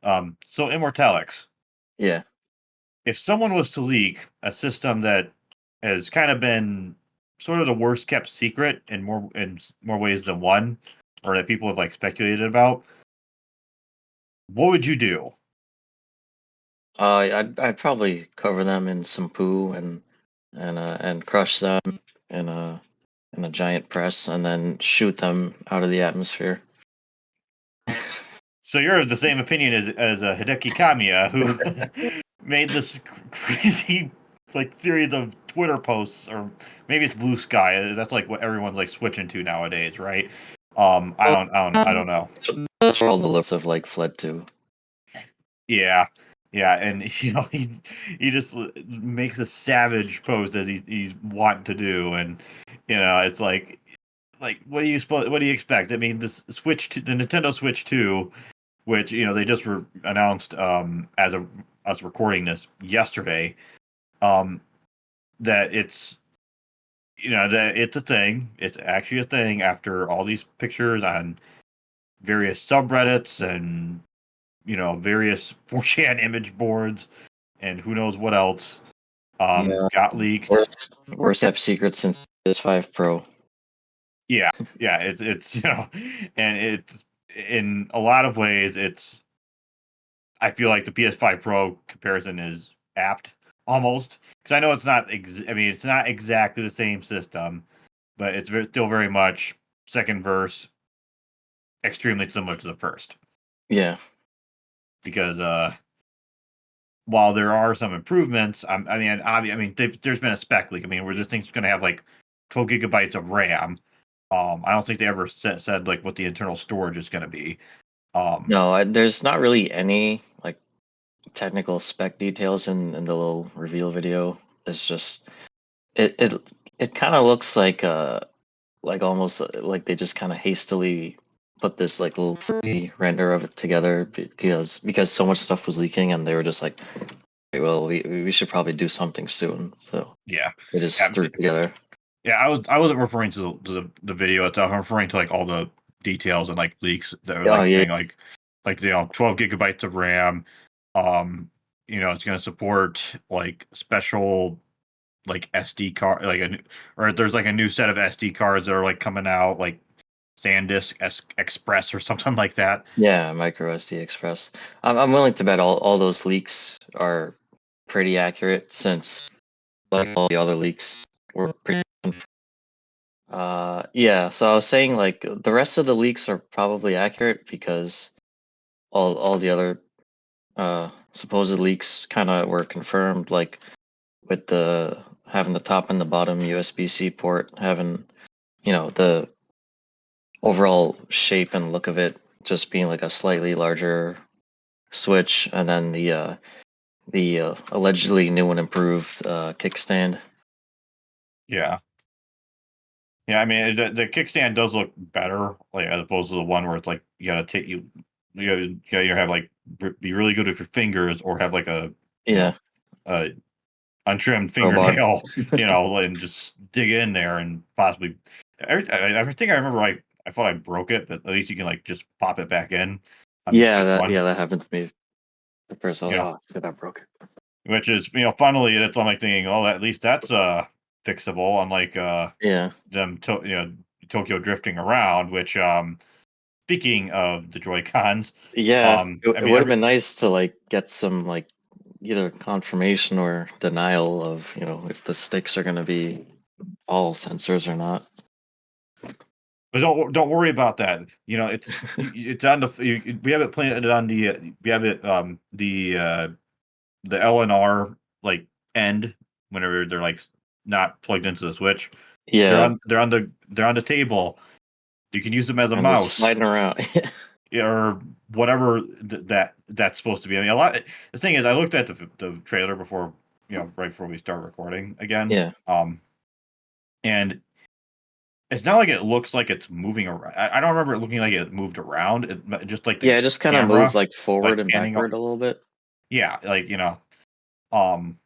So Immortalix, Yeah. if someone was to leak a system that has kind of been sort of the worst kept secret in more ways than one, or that people have like speculated about, what would you do? I'd probably cover them in some poo and crush them in a giant press and then shoot them out of the atmosphere. So you're of the same opinion as Hideki Kamiya, who made this crazy like series of Twitter posts, or maybe it's Blue Sky. That's like what everyone's like switching to nowadays, right? I don't know. So that's where all the looks have like fled to. Yeah, yeah, and he just makes a savage post as he's wanting to do, and it's like what do you expect? I mean, the Nintendo Switch 2, which they just announced as of us recording this yesterday, um that it's a thing. It's actually a thing after all these pictures on various subreddits and various 4chan image boards and who knows what else Yeah. got leaked. Worst kept secret since PS5 Pro. Yeah, yeah, it's and it's in a lot of ways I feel like the PS5 Pro comparison is apt almost, because I know it's not. I mean, it's not exactly the same system, but it's still very much second verse, extremely similar to the first. Yeah. Because while there are some improvements, there's been a spec leak. I mean, where this thing's going to have like 12 gigabytes of RAM. I don't think they ever said like what the internal storage is going to be. No, there's not really any like technical spec details in the little reveal video. It's just it kind of looks like almost like they just kind of hastily put this like little free render of it together because so much stuff was leaking and they were just like, "Okay, well, we should probably do something soon." So Yeah, they just yeah, threw it together. yeah. I wasn't referring to the video itself. I'm referring to like all the details and like leaks that are Oh like yeah, saying like 12 gigabytes of RAM. Um, it's going to support like special like SD card, or there's like a new set of SD cards that are like coming out, like SanDisk Express or something like that. yeah, micro SD Express. I'm willing to bet all those leaks are pretty accurate since like all the other leaks were pretty. Yeah, so I was saying like the rest of the leaks are probably accurate because all the other supposed leaks kind of were confirmed, like with the having the top and the bottom USB-C port, having the overall shape and look of it just being like a slightly larger Switch, and then the allegedly new and improved kickstand. Yeah, yeah. I mean, the kickstand does look better, like as opposed to the one where it's like you gotta take you either have like be really good with your fingers or have like a you Yeah, know a untrimmed robot. fingernail, and just dig in there and possibly. I think I remember I thought I broke it, but at least you can like just pop it back in on the Yeah, Switch one. that happened to me at first. I was You like, know, oh shit, I broke it. which is funnily that's I'm like thinking, oh, at least that's fixable, unlike Yeah, them Tokyo drifting around. Which speaking of the Joy Cons, yeah. I It mean would have been nice to like get some like either confirmation or denial of if the sticks are going to be all sensors or not. but don't worry about that. It's on we have it planted on we have it the LNR like end whenever they're like not plugged into the Switch. They're Yeah, on the table. You can use them as a and they're mouse, sliding around. or whatever that's supposed to be. I mean, the thing is, I looked at the trailer before, right before we start recording again. Yeah, And it's not like it looks like it's moving around. I don't remember it looking like it moved around. Just like the yeah. It just kind of moved camera, like forward like and panning. backward a little bit. Yeah, like um.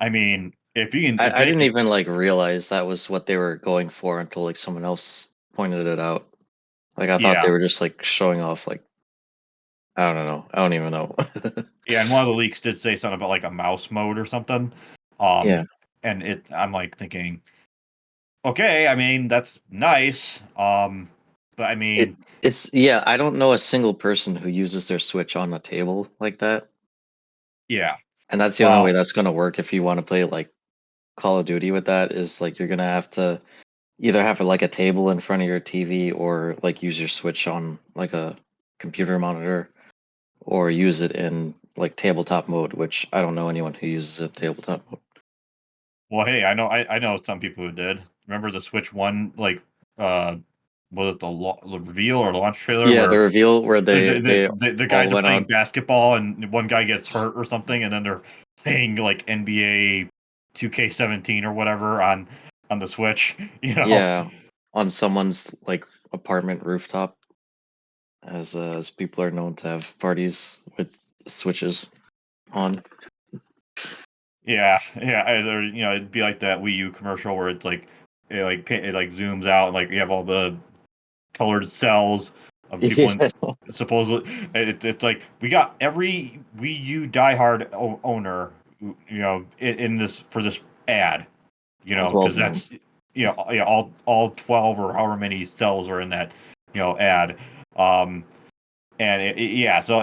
I mean, if I they didn't even like realize that was what they were going for until like someone else pointed it out. Like I thought they yeah, were just like showing off like I don't know. I don't even know. Yeah, and one of the leaks did say something about like a mouse mode or something. Yeah. And I'm like thinking, okay, I mean that's nice. But I It mean, it's yeah, I don't know a single person who uses their Switch on a table like that. yeah. And that's the only way Well, that's gonna work if you want to play like Call of Duty with that is like you're gonna have to either have like a table in front of your TV or like use your Switch on like a computer monitor or use it in like tabletop mode, which I don't know anyone who uses it tabletop mode. hey, I know some people who did. Remember the Switch One like uh was it the reveal or launch trailer Yeah, the where reveal where they the all guys are went playing out. basketball and one guy gets hurt or something, and then they're playing like NBA 2K17 or whatever on the Switch, you know. Yeah, on someone's like apartment rooftop, as people are known to have parties with switches on. Yeah, yeah, or it'd be like that Wii U commercial where it's like it like zooms out and like you have all the colored cells of people in Yeah, supposedly it's like we got every Wii U diehard owner in this for this ad, all 12 because of them. that's yeah, all 12 or however many cells are in that ad. um and yeah, so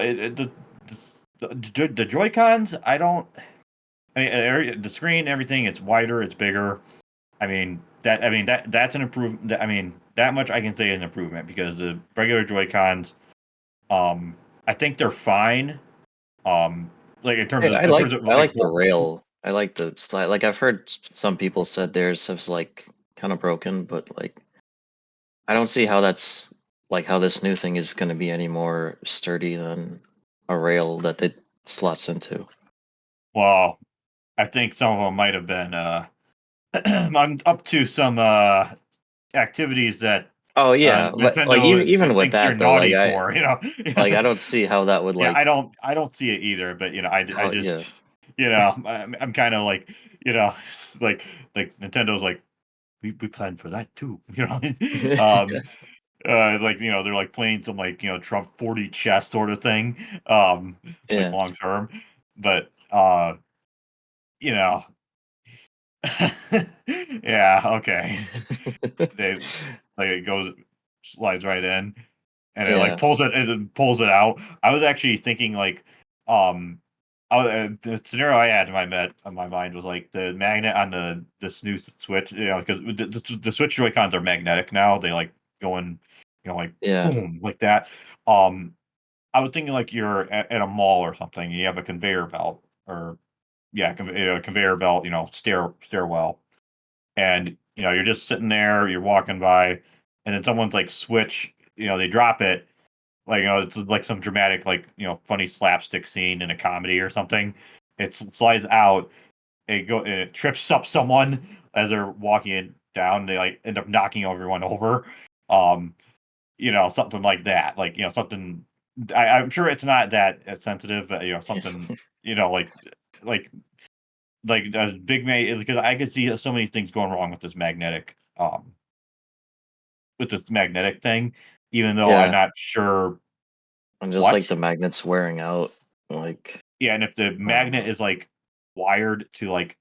the Joy Cons, I don't. I mean, the screen, everything, it's wider, it's bigger. I mean that's an improvement. I mean, that much I can say is an improvement because the regular Joy Cons, um, I think they're fine. Like in terms of I like like the rail. I like the slide. Like I've heard some people said theirs was like kind of broken, but like I don't see how that's like how this new thing is going to be any more sturdy than a rail that it slots into. well, I think some of them might have been. I'm up to some activities that Oh yeah, like Nintendo even with thinks you're that though, naughty for. I don't see how that would Yeah, like I don't see it either, but I how just yeah. I'm kind of like like Nintendo's like we planned for that too, um like they're like playing some like Trump 40 chess sort of thing, like Yeah. long term, but you know yeah, okay. They like it goes slides right in and it like Yeah. pulls it out. I was actually thinking like, the scenario I had in my mind was like the magnet on this new Switch, because the Switch Joy Cons are magnetic now. They like go in, like Yeah. boom like that. Um, I was thinking like you're at a mall or something. And you have a conveyor belt or yeah, conveyor belt, stairwell, and you're just sitting there, you're walking by, and then someone's like switch, they drop it, like it's like some dramatic like funny slapstick scene in a comedy or something. It slides out, and it trips up someone as they're walking it down. They like end up knocking everyone over, um, something like that. Like something. I'm sure it's not that sensitive, but something like like a big because I could see so many things going wrong with this magnetic thing, even though I'm Yeah. not sure And just like what. the magnets wearing out, like Yeah, and if the I don't magnet know. is like wired to like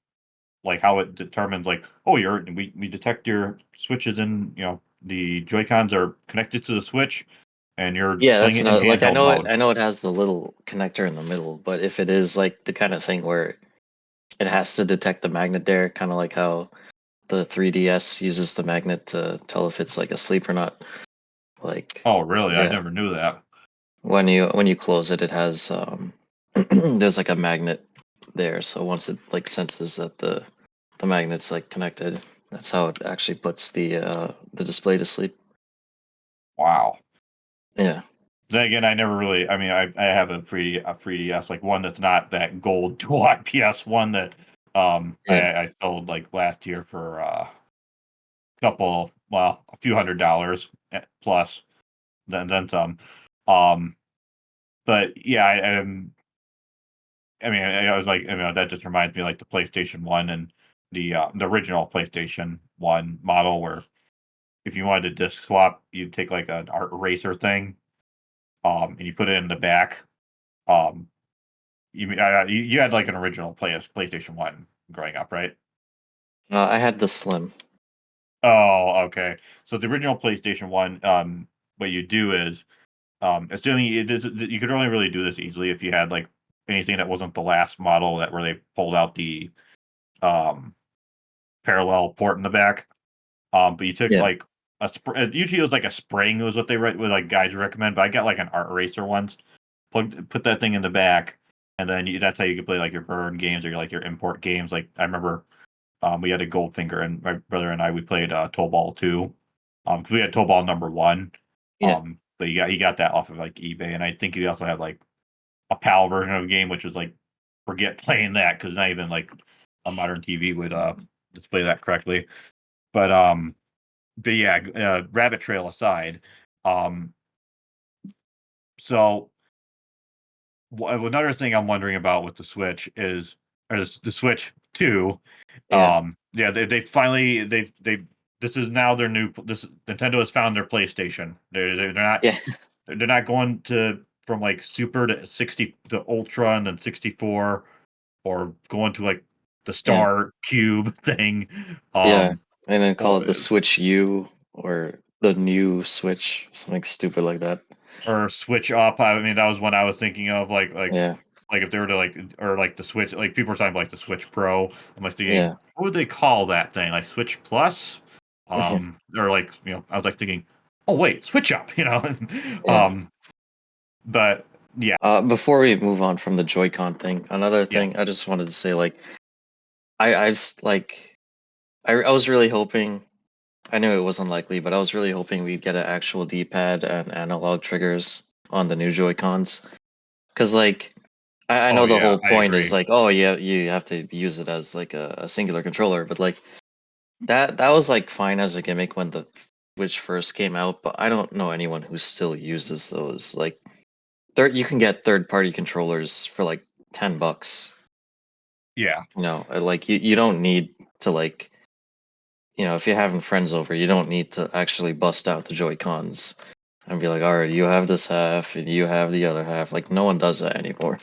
how it determines like, oh, we detect your switches and the Joy Cons are connected to the switch, and you're Yeah, playing that's it in another like handheld mode. I know it has the little connector in the middle, but if it is like the kind of thing where it has to detect the magnet there, kind of like how the 3DS uses the magnet to tell if it's like asleep or not. Like, Oh, really? I yeah, never knew that. when you close it, it has there's like a magnet there. So once it like senses that the magnet's like connected, that's how it actually puts the display to sleep. Wow. Yeah, Then again, I never really. I mean, I have a 3DS, like one that's not that gold dual IPS one that yeah, I sold like last year for a few $100 plus, then some. Um, but yeah, I mean, I was like, that just reminds me like the PlayStation One and the original PlayStation One model, where if you wanted to disc swap, you'd take like an art eraser thing, and you put it in the back, Um, you had like an original PlayStation One growing up, right? I had the Slim. Oh, okay. So the original PlayStation One, what you do is, assuming you could only really do this easily if you had like anything that wasn't the last model that where they pulled out the um parallel port in the back. But you took Yeah, like usually it was like a spring was what they would like guys recommend, but I got like an art eraser once. Put that thing in the back, and then that's how you could play like your burn games or like your import games. Like I remember, we had a Goldfinger, and my brother and I we played Toe Ball 2. 'Cause we had Toe Ball number 1. yeah, But you got that off of like eBay, and I think you also had like a PAL version of the game, which was like forget playing that because not even like a modern TV would display that correctly. But yeah, rabbit trail aside, um, so another thing I'm wondering about with the Switch is, or the Switch 2, yeah, yeah, they finally they this is now their new this Nintendo has found their PlayStation. yeah, They're not going to from like Super to 60 to Ultra and then 64 or going to like the yeah, Star Cube thing. yeah. Um, And then call or, it the Switch U or the new Switch, something stupid like that. or switch up. I mean, that was one I was thinking of, Yeah, like if they were to like, or like the Switch, like people were talking about like the Switch Pro. I'm like thinking, yeah, what would they call that thing? Like Switch Plus? yeah, Or like, I was like thinking, oh wait, Switch up, yeah. um, but yeah, Before we move on from the Joy-Con thing, another yeah, thing I just wanted to say, like, like, I was really hoping. I knew it was unlikely, but I was really hoping we'd get an actual D-pad and analog triggers on the new Joy-Cons. Because, like, I oh know the yeah, whole I point is agree. like, oh yeah, you have to use it as like a singular controller, but like that was like fine as a gimmick when the Switch first came out, but I don't know anyone who still uses those. Like, you can get third-party controllers for like $10. Yeah, Like you don't need to like if you're having friends over, you don't need to actually bust out the Joy Cons and be like, all right, you have this half and you have the other half. Like, no one does that anymore.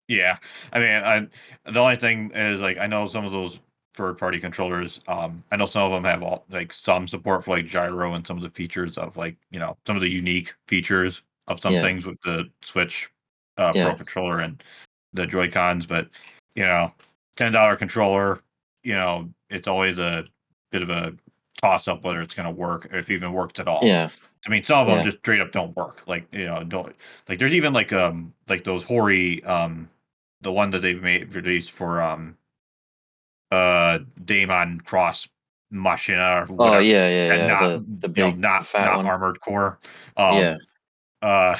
yeah. I mean, the only thing is like I know some of those third party controllers. I know some of them have like some support for like gyro and some of the features of like some of the unique features of some Yeah, things with the Switch Pro yeah, controller and the Joy Cons, but you know, $10 controller, it's always a bit of a toss up whether it's going to work, or if it even works at all. yeah, I mean, some of them yeah. just straight up don't work. Like, don't like. There's even like those Hori the one that they've made released for Daemon Cross Machina or Oh whatever, yeah, yeah, and yeah. not The big, the fat not one. armored core. Yeah, Um, uh,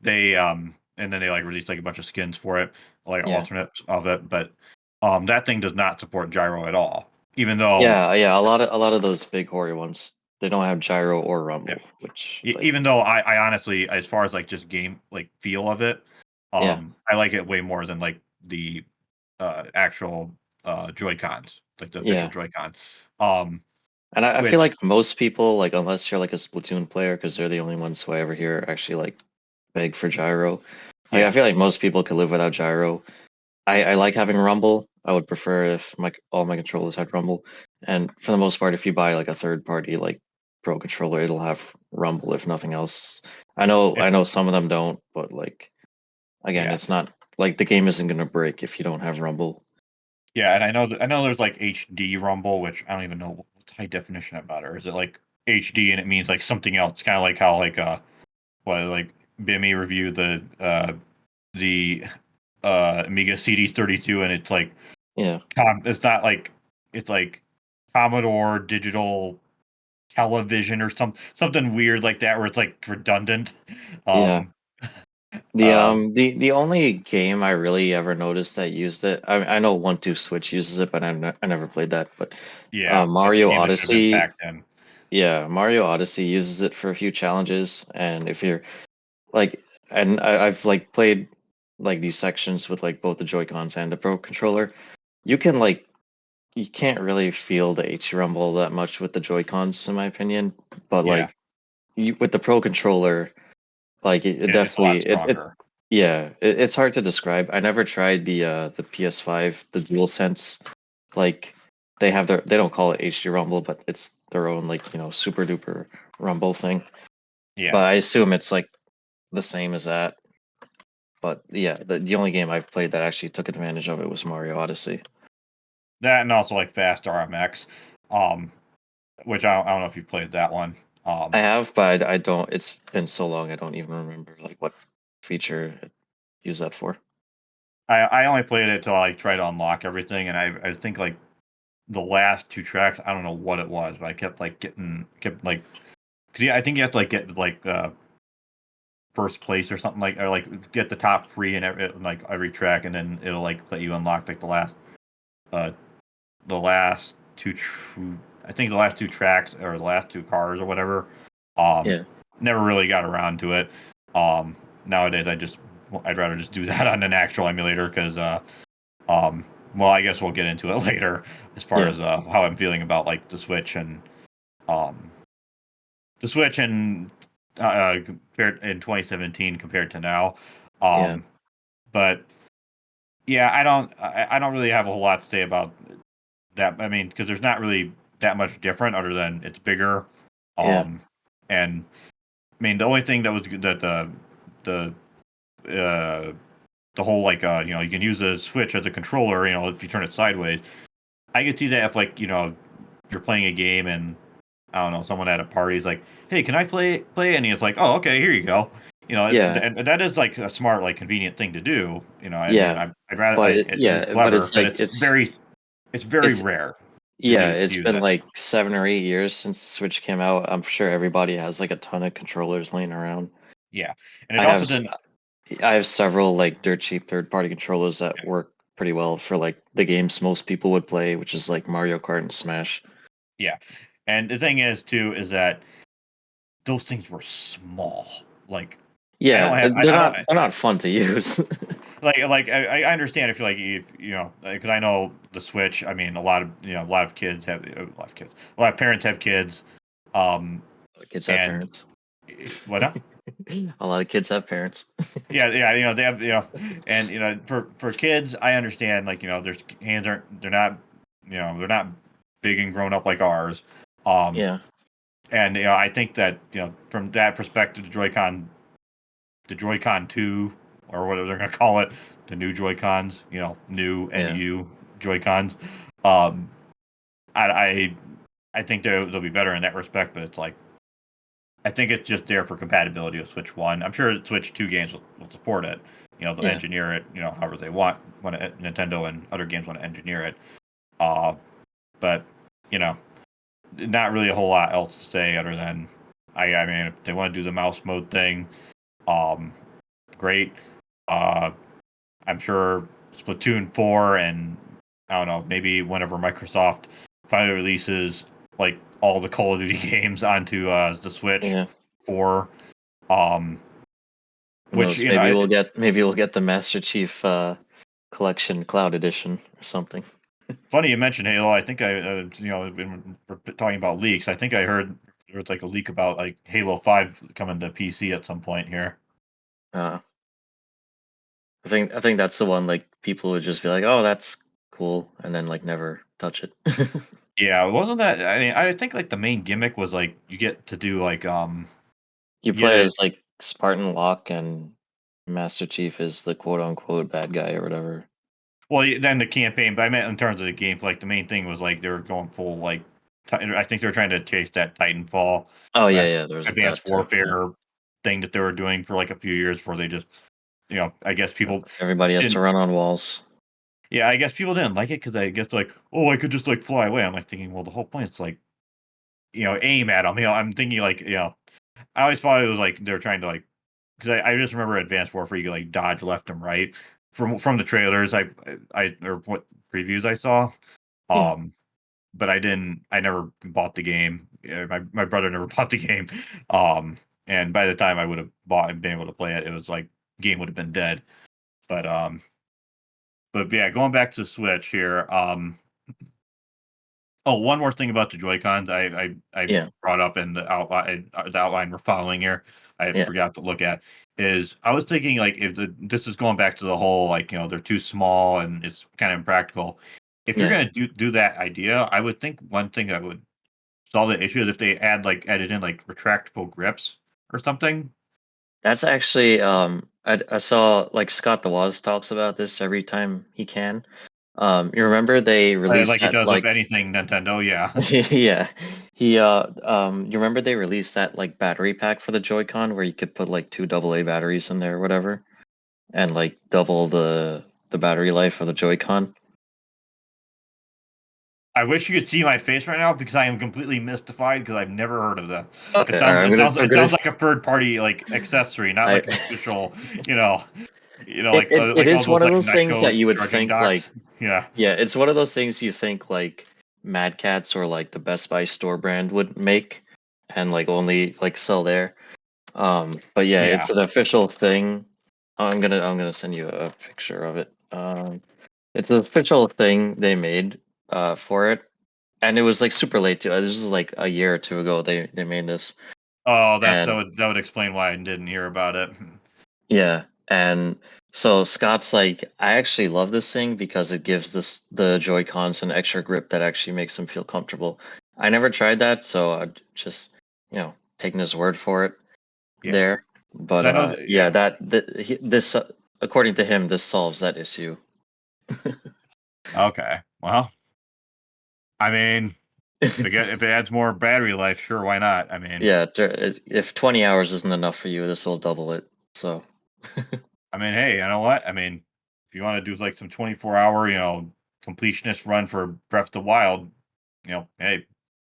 and then they like released like a bunch of skins for it, like yeah, alternates of it, but that thing does not support gyro at all. Even though, yeah. A lot of those big hoary ones, they don't have gyro or yeah, rumble, which like, even though I honestly, as far as like just game like feel of it, yeah, I like it way more than like the actual Joy Cons, like the official yeah. Joy Con. Um, And I feel which like most people, like, unless you're like a Splatoon player, because they're the only ones who I ever hear actually like beg for gyro. Like, I yeah, feel like most people could live without gyro. I like having rumble. I would prefer if all my controllers had rumble. And for the most part, if you buy like a third party like pro controller, it'll have rumble if nothing else. I know it, I know some of them don't, but like again, yeah, it's not like the game isn't gonna break if you don't have rumble. yeah, and I know there's like HD Rumble, which I don't even know what's high definition about, or is it like HD and it means like something else, kind of like how like what like Bimmy reviewed the Amiga CD32, and it's like Yeah, it's not like it's like Commodore Digital Television or something weird like that, where it's like redundant. yeah. Um, The um, um the the only game I really ever noticed that used it, I know 1-2 Switch uses it, but I never played that. But yeah, that's the Mario game that should have been Odyssey, packed in. yeah, Mario Odyssey uses it for a few challenges, and if you're like, and I've like played like these sections with like both the Joy Cons and the Pro controller. You can like you can't really feel the HC rumble that much with the Joy Cons, in my opinion. But Yeah, like with the Pro controller, like it it's a lot definitely it stronger. Yeah, it's hard to describe. I never tried the PS5, the DualSense. Like they don't call it HD Rumble, but it's their own like, super duper Rumble thing. Yeah, But I assume it's like the same as that. But yeah, the only game I've played that actually took advantage of it was Mario Odyssey. that and also like Fast RMX, um, which I don't know if you played that one. I Um, have, but I don't. It's been so long, I don't even remember like what feature it used that for. I only played it till I tried to unlock everything, and I think like the last two tracks, I don't know what it was, but I kept like kept like because yeah, I think you have to like get like first place or something like or like get the top three in like every track, and then it'll like let you unlock like uh the last I think the last two tracks or the last two cars or whatever. Um, Yeah, Never really got around to it. Nowadays I'd rather just do that on an actual emulator because um, well, I guess we'll get into it later as far yeah, as how I'm feeling about like um the Switch and compared in 2017 compared to now. yeah, Um, but yeah, I don't really have a whole lot to say about that. I mean, because there's not really that much different other than it's bigger. yeah, Um, and I mean, the only thing that was good that the uh the whole like you can use the Switch as a controller. You know, if you turn it sideways, I could see that if like you're playing a game and I don't know someone at a party is like, hey, can I play? And it's like, oh, okay, here you go. You know, yeah, and that is like a smart, like convenient thing to do. You know, I mean, yeah. I'd rather But it's yeah, but clever, it's but like it's very it's rare yeah, to it's use been it. like 7 or 8 years since Switch came out. I'm sure everybody has like a ton of controllers laying around. Yeah, and I it have also s- didn't. I have several like dirt cheap third party controllers that work pretty well for like the games most people would play, which is like Mario Kart and Smash. Yeah, and the thing is too is that those things were small. Like Yeah, I don't they're not fun to use. I understand if you know because I know the Switch. I mean, a lot of kids have a lot of kids. A lot of parents have kids. Um, Kids have and parents. what? Now? A lot of kids have parents. Yeah. You know they have and for kids, I understand. Like their hands aren't they're not they're not big and grown up like ours. Um, Yeah, and I think that from that perspective, the Joy-Con 2 or whatever they're going to call it, the new Joy-Cons, new yeah, NU Joy-Cons. Um, I, I I think they'll be better in that respect, but it's like I think it's just there for compatibility with Switch One. I'm sure Switch Two games will support it. They'll yeah, engineer it, however they want when Nintendo and other games want to engineer it. Uh, but you know, not really a whole lot else to say other than I mean, if they want to do the mouse mode thing, um, great. Uh, I'm sure Splatoon 4 and I don't know, maybe whenever Microsoft finally releases like all the Call of Duty games onto the Switch yeah. 4, um, Who which knows? Maybe we'll get the Master Chief Collection Cloud Edition or something. funny you mentioned Halo. I think when we're talking about leaks, I think I heard there was like a leak about like Halo 5 coming to PC at some point here. Uh, I think that's the one like people would just be like, "Oh, that's cool," and then like never touch it. Yeah, wasn't that? I mean, I think like the main gimmick was like you get to do like You you get play it. as like Spartan Locke, and Master Chief is the quote unquote bad guy or whatever. Well, then the campaign, but I meant in terms of the game, like the main thing was like they were going full like I think they were trying to chase that Titanfall, Oh yeah, that yeah. There's advanced that too. Yeah, warfare thing that they were doing for like a few years before they just I guess people everybody has to didn't. run on walls. Yeah, I guess people didn't like it because I guess like, oh, I could just like fly away. I'm like thinking, well, the whole point is like aim at them. I'm thinking like I always thought it was like they were trying to like because I just remember Advanced Warfare you could like dodge left and right from the trailers I or what previews I saw. Yeah, Um, but I never bought the game. My brother never bought the game. Um, and by the time I would have bought and been able to play it, it was like game would have been dead. But but yeah, going back to Switch here. Oh, one more thing about the Joy Cons I yeah, brought up in the outline we're following here. I Yeah, forgot to look at is I was thinking like if this is going back to the whole like they're too small and it's kind of impractical. If you're yeah. gonna do that idea, I would think one thing that would solve the issue is if they added in like retractable grips or something. That's actually I saw like Scott the Woz talks about this every time he can. You remember they released Like he that does with like anything Nintendo, yeah. yeah. You remember they released that like battery pack for the Joy-Con where you could put like two AA batteries in there or whatever and like double the battery life of the Joy-Con? I wish you could see my face right now because I am completely mystified because I've never heard of that. Okay, all right. I'm It gonna sounds like a third party like accessory, not I like an official, you know, it like all is those one of like those things that Netco you would charging think like docks. Yeah. yeah, it's one of those things you think like Mad Cats or like the Best Buy store brand would make and like only like sell there. But yeah, Yeah. it's an official thing. I'm gonna send you a picture of it. It's an official thing they made for it, and it was like super late too. This was like a year or two ago. They made this, Oh, and that would explain why I didn't hear about it. yeah, and so Scott's like, I actually love this thing because it gives this the Joy Cons an extra grip that actually makes them feel comfortable. I never tried that, so I just taking his word for it Yeah. there. Because But I know yeah, yeah. this according to him, this solves that issue. Okay. Well, I mean, if it adds more battery life, sure, why not? I mean, Yeah, if 20 hours isn't enough for you, this will double it. So, hey, you know what? I mean, if you want to do like some 24-hour, completionist run for Breath of the Wild, hey,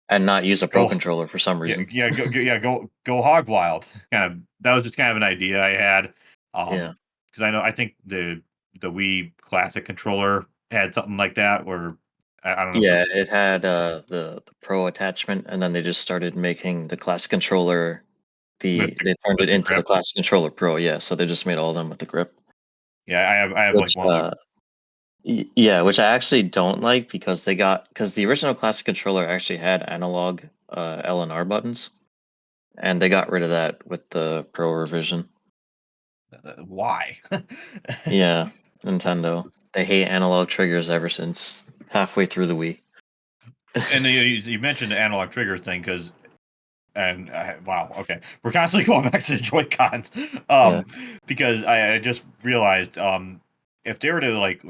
and not use a Pro go, controller for some reason. go hog wild. Kind of that was just kind of an idea I had, Yeah. because I think the Wii Classic controller had something like that where I don't know if Yeah, it had the Pro attachment, and then they just started making the classic controller. They turned with it the into the grip. classic controller Pro. Yeah, so they just made all of them with the grip, Yeah, I have like which one of the yeah, which I actually don't like because the original classic controller actually had analog L and R buttons, and they got rid of that with the Pro revision. why. Yeah, Nintendo. They hate analog triggers ever since halfway through the Wii. And you mentioned the analog trigger thing because and wow, okay, we're constantly going back to the Joy Cons, Yeah, because I just realized if they were to like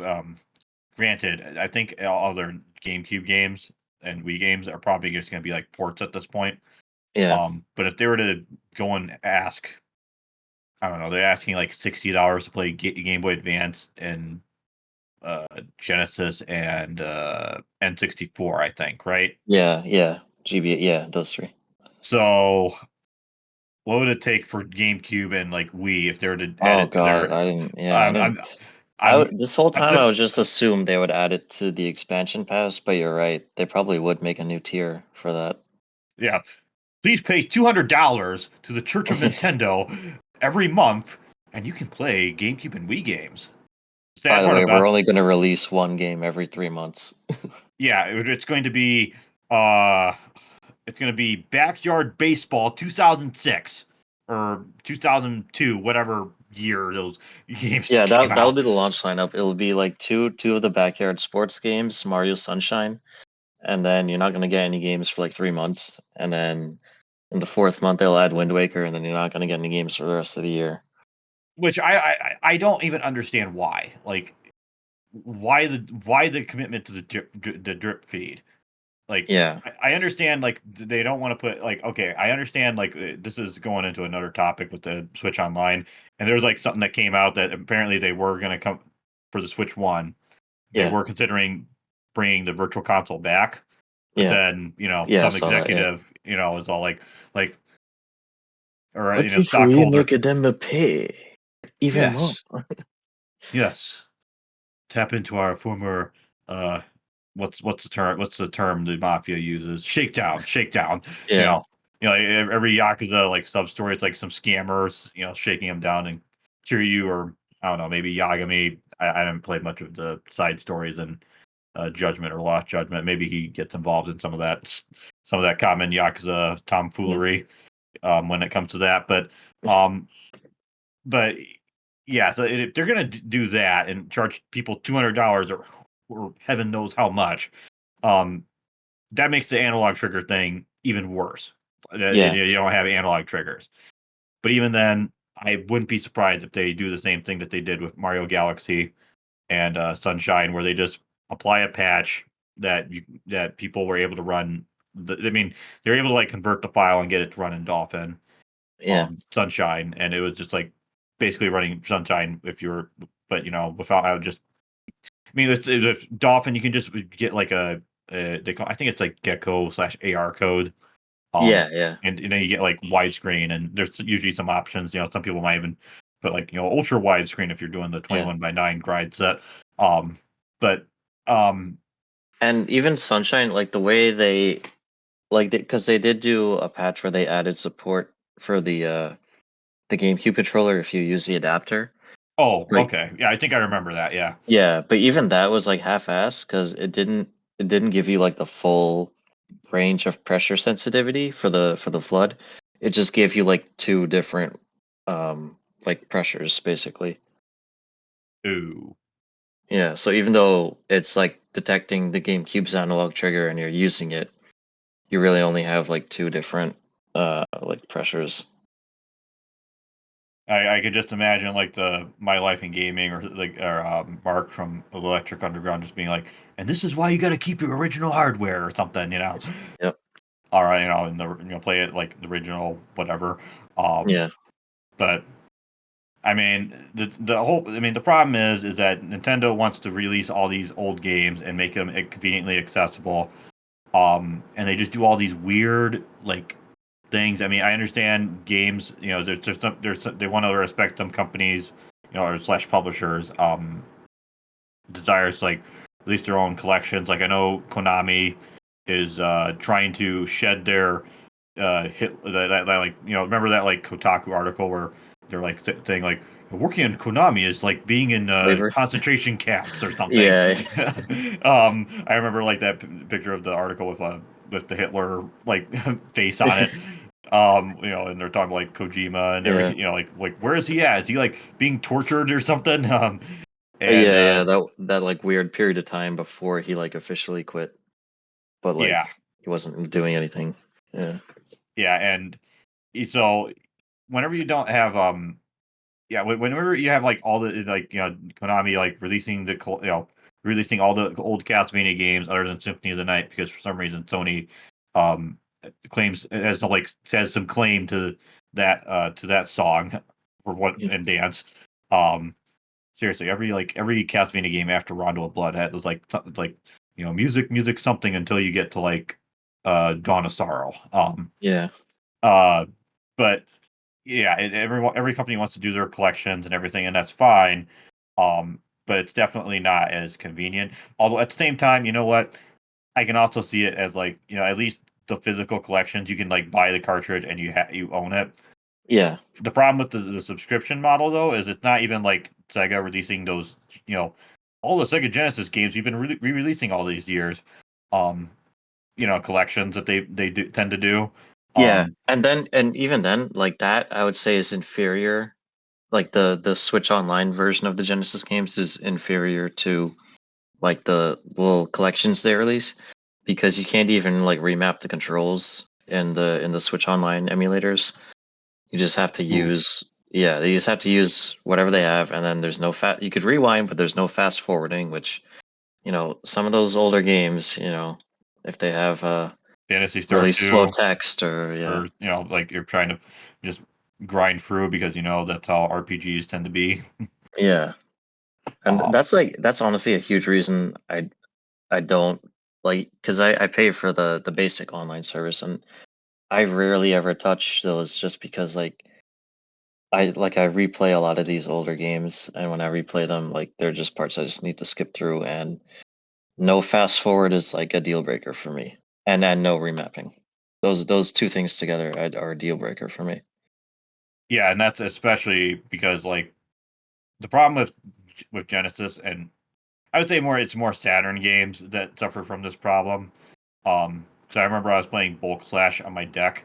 granted, I think all their GameCube games and Wii games are probably just going to be like ports at this point. yeah, But if they were to go and ask, I don't know, they're asking like $60 to play Game Boy Advance and uh, Genesis and N64, I think, right? yeah. GBA, yeah, those three. So what would it take for GameCube and like Wii if they were to add Oh it to God, their? I didn't. Yeah, I I'm didn't. I'm I'm This whole time I that's was just assumed they would add it to the expansion pass, but you're right. They probably would make a new tier for that. yeah. Please pay $200 to the Church of Nintendo every month, and you can play GameCube and Wii games. By Sad the part way, we're about only going to release one game every 3 months. yeah, it's going to be uh it's going to be Backyard Baseball 2006 or 2002, whatever year those games Yeah, came that'll out. be the launch lineup. It'll be like two of the backyard sports games, Mario Sunshine, and then you're not gonna get any games for like 3 months, and then in the fourth month they'll add Wind Waker, and then you're not gonna get any games for the rest of the year. Which I don't even understand why. Like why the commitment to the drip feed? Like Yeah, I understand like they don't want to put like okay, I understand like this is going into another topic with the Switch Online, and there's like something that came out that apparently they were going to come for the Switch One. They yeah, were considering bringing the Virtual Console back, but yeah, then yeah. I some saw that. Yeah. executive is all like or What if we stockholder. make them a pay even more? Yes, yes. Tap into our former uh what's the term the mafia uses, shakedown. you Yeah, know every Yakuza like sub story, it's like some scammers shaking them down and Kiryu, or I don't know, maybe Yagami. I haven't played much of the side stories and Judgment or Lost Judgment. Maybe he gets involved in some of that common Yakuza mm, tomfoolery. when it comes to that. Um, but yeah, so if they're gonna do that and charge people $200 or heaven knows how much, um, that makes the analog trigger thing even worse. Yeah, You don't have analog triggers. But even then, I wouldn't be surprised if they do the same thing that they did with Mario Galaxy and Sunshine, where they just apply a patch that people were able to run. I mean, they're able to like convert the file and get it to run in Dolphin, yeah, Sunshine, and it was just like basically running Sunshine if you were, but without I would just. I mean, it's Dolphin. You can just get like they call I think it's like Gecko/AR code. Um, yeah, yeah, and then you get like widescreen, and there's usually some options. Some people might even put like ultra widescreen if you're doing the yeah. 21:9 grind set. Um, but um, And even Sunshine, like the way they like because they did do a patch where they added support for the GameCube controller if you use the adapter. oh, But okay, yeah, I think I remember that. Yeah. yeah, but even that was like half-assed because it didn't give you like the full range of pressure sensitivity for the flood. It just gave you like two different like pressures basically. Ooh. Yeah, so even though it's like detecting the GameCube's analog trigger and you're using it, you really only have like two different like pressures. I could just imagine like the My Life in Gaming or Mark from Electric Underground just being like, and this is why you got to keep your original hardware or something. Yep. All right, and play it like the original whatever. Um, Yeah. but I mean, the whole. I mean, the problem is that Nintendo wants to release all these old games and make them conveniently accessible. And they just do all these weird like things. I mean, I understand games. They want to respect some companies, or slash publishers. Desires to, like release their own collections. Like I know Konami is trying to shed their hit that like remember that like Kotaku article where they're like saying like working in Konami is like being in Flavor. concentration camps or something. Yeah. I remember like that picture of the article with the Hitler like face on it. And they're talking like Kojima and Yeah. everything. Like where is he at? Is he like being tortured or something? And Yeah, yeah, that like weird period of time before he like officially quit, but like yeah, he wasn't doing anything. Yeah. yeah, and so whenever you don't have yeah, whenever you have like all the like Konami like releasing all the old Castlevania games other than Symphony of the Night because for some reason Sony um claims has like says some claim to that song for what Yeah. and dance. Um Seriously, every Castlevania game after Rondo of Blood had was like something like music something until you get to like Dawn of Sorrow. Yeah. Uh but yeah, every company wants to do their collections and everything, and that's fine. But it's definitely not as convenient. Although at the same time, you know what? I can also see it as like at least the physical collections you can like buy the cartridge and you own it. Yeah. The problem with the subscription model though is it's not even like Sega releasing those you know all the Sega Genesis games you've been re-releasing all these years. Um, collections that they tend to do. Yeah. Um, And even then, like that I would say is inferior. Like the Switch Online version of the Genesis games is inferior to like the little collections they release because you can't even like remap the controls in the Switch Online emulators. You just have to ooh, use yeah, you just have to use whatever they have, and then there's no fat. You could rewind, but there's no fast forwarding. Which some of those older games, if they have Fantasy Star really slow 2. text or yeah, Or like you're trying to just grind through because that's how RPGs tend to be. yeah, and Um, that's honestly a huge reason I don't like because I pay for the basic online service and I rarely ever touch those just because I replay a lot of these older games and when I replay them like they're just parts I just need to skip through and no fast forward is like a deal breaker for me and no remapping. Those two things together are a deal breaker for me. yeah, and that's especially because like the problem with Genesis and I would say it's more Saturn games that suffer from this problem. Because I remember I was playing Bulk Slash on my deck,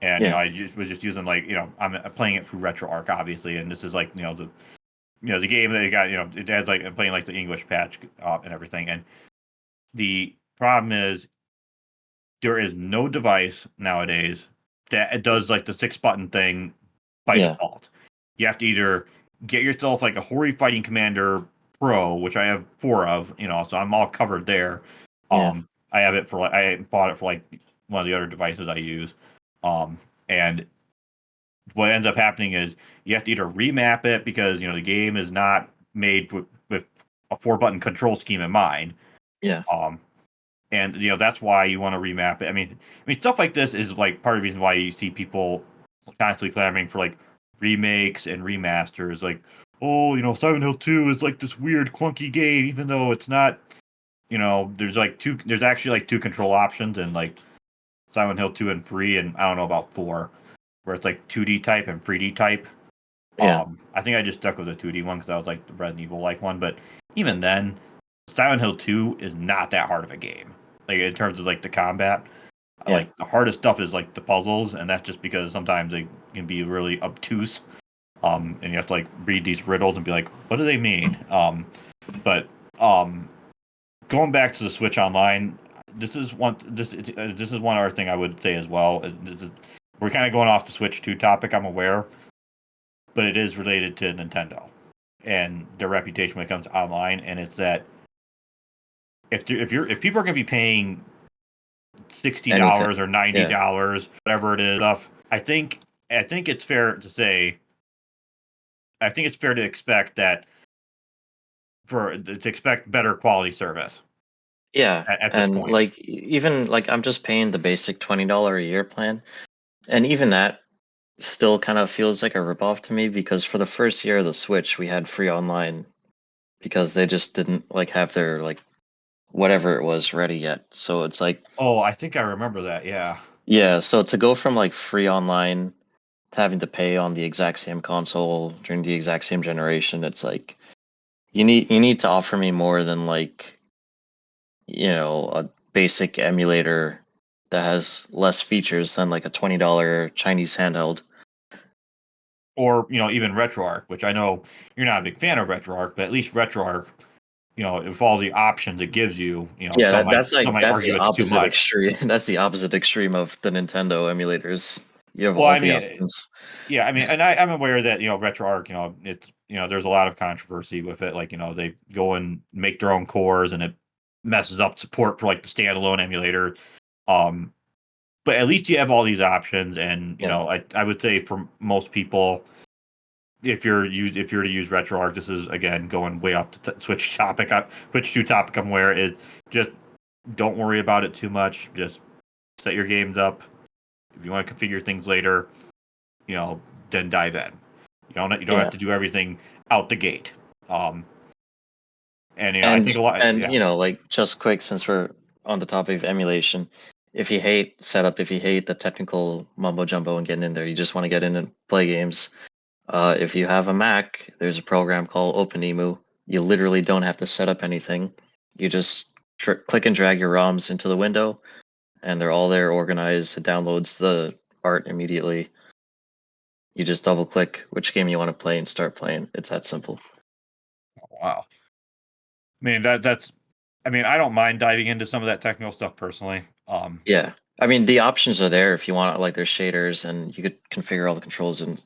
And Yeah. I was just using like I'm playing it through RetroArch obviously, and this is like the game that you got it has like I'm playing like the English patch and everything, and the problem is there is no device nowadays that it does like the 6 button thing by Yeah. default. You have to either get yourself like a Hori Fighting Commander Pro, which I have four of, so I'm all covered there. Yeah. I have it for like I bought it for like one of the other devices I use. And what ends up happening is you have to either remap it because the game is not made with a 4 button control scheme in mind. Yeah. Um, and that's why you want to remap it. I mean stuff like this is like part of the reason why you see people constantly clamoring for like remakes and remasters. Like, oh, Silent Hill 2 is like this weird clunky game, even though it's not. There's like two. There's actually like two control options, and like Silent Hill 2 and 3, and I don't know about 4, where it's like 2D type and 3D type. Yeah. I think I just stuck with the 2D one because I was like the Resident Evil like one, but even then, Silent Hill 2 is not that hard of a game. Like in terms of like the combat, Yeah. like the hardest stuff is like the puzzles, and that's just because sometimes they can be really obtuse. And you have to like read these riddles and be like, what do they mean? But um, going back to the Switch Online, this is one other thing I would say as well. We're kind of going off the Switch 2 topic, I'm aware, but it is related to Nintendo and their reputation when it comes to online, and it's that if people are going to be paying Anything. $60 or Yeah. $90, whatever it is, stuff, I think it's fair to say, I think it's fair to expect that to expect better quality service Yeah. at this And point. like even like I'm just paying the basic $20 a year plan. And even that still kind of feels like a ripoff to me because for the first year of the Switch, we had free online because they just didn't like have their like whatever it was ready yet. So it's like, Oh, I think I remember that. Yeah. yeah, so to go from like free online to having to pay on the exact same console during the exact same generation, it's like you need to offer me more than like, a basic emulator that has less features than like a $20 Chinese handheld. Or even RetroArch, which I know you're not a big fan of RetroArch, but at least RetroArch, with all the options it gives you, Yeah, some might some might that's the argue it's too opposite much. extreme. That's the opposite extreme of the Nintendo emulators. You have Well, all I the mean, options. yeah, I mean, and I'm aware that RetroArch, it's there's a lot of controversy with it. Like they go and make their own cores, and it messes up support for like the standalone emulator. Um, but at least you have all these options, and Yeah, I would say for most people, if you're to use RetroArch, this is again going way off the Switch topic. Switch to topic I'm aware is just don't worry about it too much. Just set your games up. If you want to configure things later, you know, then dive in. You don't have yeah. to do everything out the gate. Um, and I And think a lot. and Yeah. like just quick since we're on the topic of emulation, if you hate setup, if you hate the technical mumbo jumbo and getting in there, you just want to get in and play games. If you have a Mac, there's a program called OpenEMU. You literally don't have to set up anything. You just click and drag your ROMs into the window, and they're all there organized. It downloads the art immediately. You just double click which game you want to play and start playing. It's that simple. Wow. I mean that's. I mean I don't mind diving into some of that technical stuff personally. Yeah. I mean, the options are there if you want, like, there's shaders and you could configure all the controls and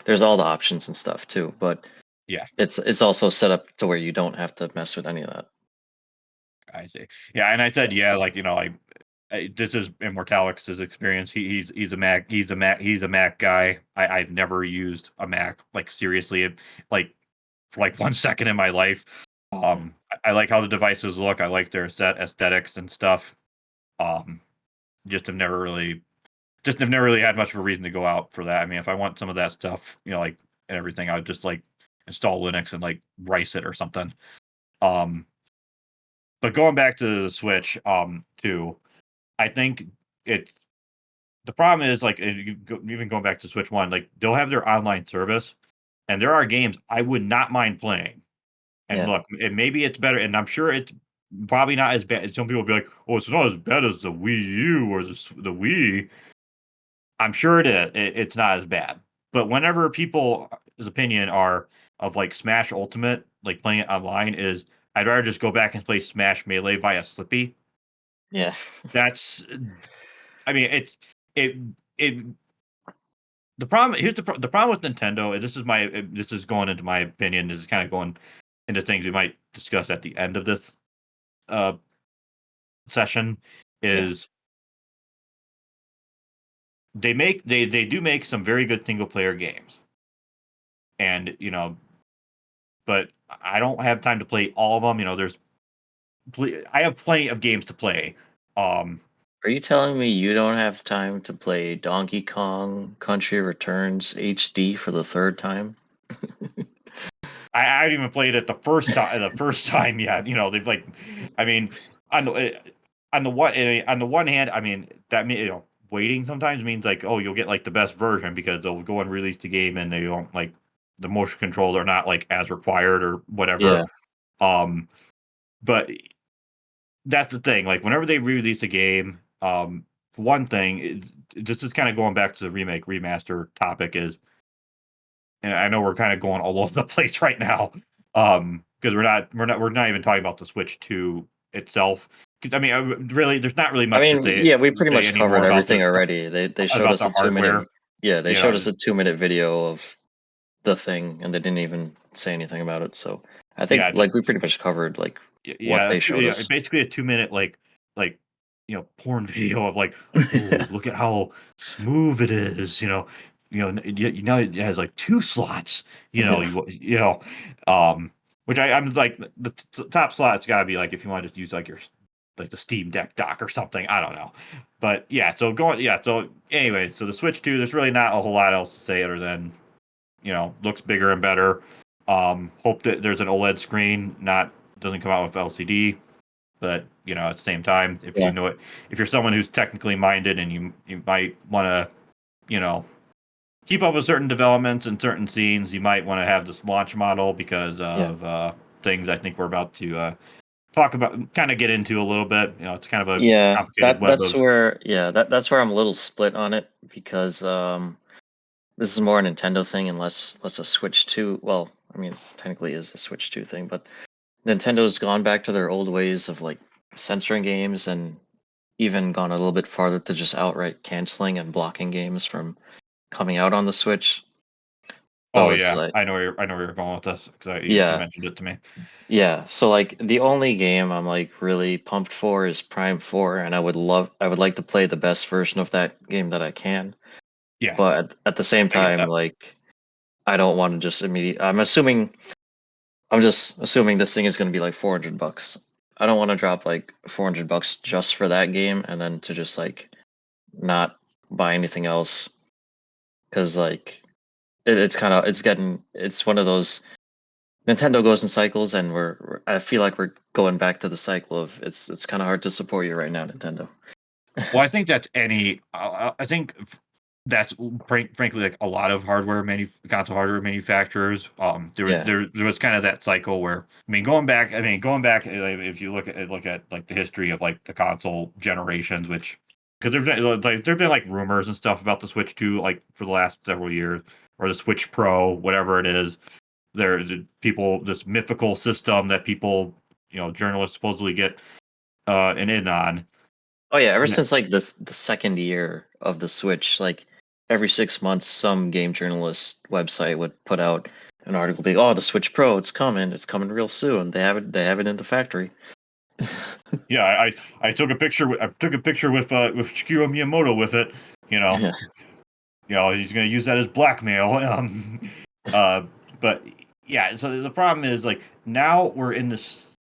there's all the options and stuff too. But Yeah. it's also set up to where you don't have to mess with any of that. I see. Yeah, and I said, yeah, like this is Immortalix's experience. He's a Mac guy. I've never used a Mac like seriously, like for like 1 second in my life. Mm. I like how the devices look. I like their set aesthetics and stuff. Um, just have never really had much of a reason to go out for that. I mean, if I want some of that stuff, like and everything, I would just like install Linux and like rice it or something. Um, but going back to the Switch, too, I think it's the problem is like even going back to Switch One, like they'll have their online service, and there are games I would not mind playing. And Yeah. look, and maybe it's better, and I'm sure it's probably not as bad. Some people will be like, "Oh, it's not as bad as the Wii U or the Wii." I'm sure it's not as bad. But whenever people's opinion are of like Smash Ultimate, like playing it online, is I'd rather just go back and play Smash Melee via Slippy. Yeah. That's, I mean, it it. The problem here's the problem with Nintendo. This is going into my opinion. This is kind of going into things we might discuss at the end of this uh session. Yeah. Is they do make some very good single player games, and but I don't have time to play all of them. I have plenty of games to play. Um, Are you telling me you don't have time to play Donkey Kong Country Returns HD for the third time? I haven't even played it the first time. The first time yet. They've like, I mean, on the on the one hand, I mean that waiting sometimes means like, oh, you'll get like the best version because they'll go and release the game and they don't like the motion controls are not like as required or Yeah. whatever. Um, but that's the thing. Like whenever they re-release a game, for one thing, this is kind of going back to the remake remaster topic is, and I know we're kind of going all over the place right now, because we're not even talking about the Switch 2 itself. Because I mean, really, there's not really I much to mean, say yeah, we pretty much anymore covered about everything this already. They showed about us the a 2 minute, hardware. yeah, they You showed know, us a 2 minute video of the thing, and they didn't even say anything about it. So I think yeah, like we pretty much covered like what they showed us. basically a 2 minute like porn video of like, oh, look at how smooth it is. It has like two slots. Yeah, Um, which I'm like the top slot's got to be like if you want to just use like your like the Steam Deck dock or something. I don't know, but yeah. So anyway, so the Switch 2, there's really not a whole lot else to say other than looks bigger and better. Hope that there's an OLED screen, not doesn't come out with LCD. But at the same time, if you yeah, know it, if you're someone who's technically minded and you might want to, you know, keep up with certain developments and certain scenes, you might want to have this launch model because yeah, of things I think we're about to talk about, kind of get into a little bit. It's kind of a yeah. complicated web That's of. where that's where I'm a little split on it because this is more a Nintendo thing, unless a Switch 2. Well, I mean, technically is a Switch 2 thing, but Nintendo's gone back to their old ways of like censoring games and even gone a little bit farther to just outright canceling and blocking games from coming out on the Switch. Oh So it's yeah, like, I know where you're going with this because you yeah, mentioned it to me. yeah. So like the only game I'm like really pumped for is Prime 4, and I would like to play the best version of that game that I can. Yeah, But at the same I get time, that. like I don't want to just immediately. I'm just assuming this thing is going to be like $400. I don't want to drop like $400 just for that game and then to just like not buy anything else because like it's kind of it's one of those Nintendo goes in cycles and I feel like we're going back to the cycle of it's kind of hard to support you right now, Nintendo. Well, I think that's any. I think that's frankly like a lot of console hardware manufacturers. Yeah. There was kind of that cycle where going back like, if you look at like the history of like the console generations, which because there've been like rumors and stuff about the Switch 2 like for the last several years or the Switch Pro, whatever it is. There's people this mythical system that people journalists supposedly get an in on. Oh yeah, ever since like the second year of the Switch, like every 6 months, some game journalist website would put out an article being, "Oh, the Switch Pro, it's coming real soon. They have it in the factory." Yeah, I took a picture. I took a picture with Shigeru Miyamoto with it. You know, Yeah, he's gonna use that as blackmail. Uh, but yeah, so the problem is like now we're in this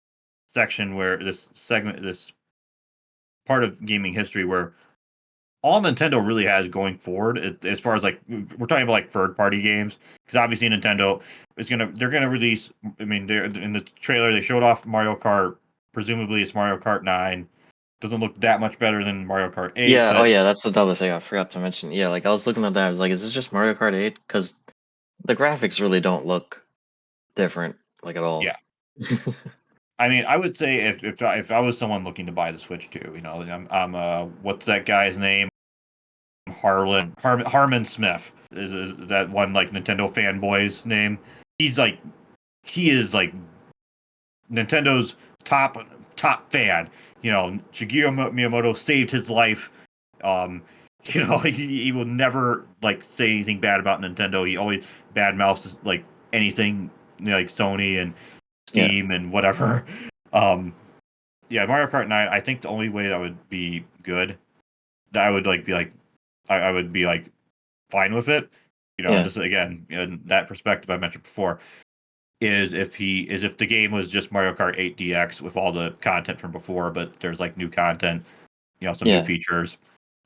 section where this part of gaming history where all Nintendo really has going forward, as far as like we're talking about like third party games, because obviously Nintendo they're gonna release. I mean, they're in the trailer they showed off Mario Kart. Presumably, it's Mario Kart 9. Doesn't look that much better than Mario Kart 8, yeah. Oh but yeah, that's another thing I forgot to mention. Yeah, like I was looking at that, I was like, "Is this just Mario Kart 8?" Because the graphics really don't look different, like at all. yeah. I mean, I would say if I was someone looking to buy the Switch 2, I'm what's that guy's name? Harmon Smith is that one like Nintendo fanboy's name. He's like he is like Nintendo's top fan. You know, Shigeru Miyamoto saved his life. Um, he will never like say anything bad about Nintendo. He always badmouths like anything like Sony and Yeah, Steam and whatever. Um, yeah, Mario Kart 9. I think the only way that would be good, that I would like be like, I would be like fine with it. yeah, Just again, in that perspective I mentioned before, is if the game was just Mario Kart 8 DX with all the content from before, but there's like new content, some new yeah. features.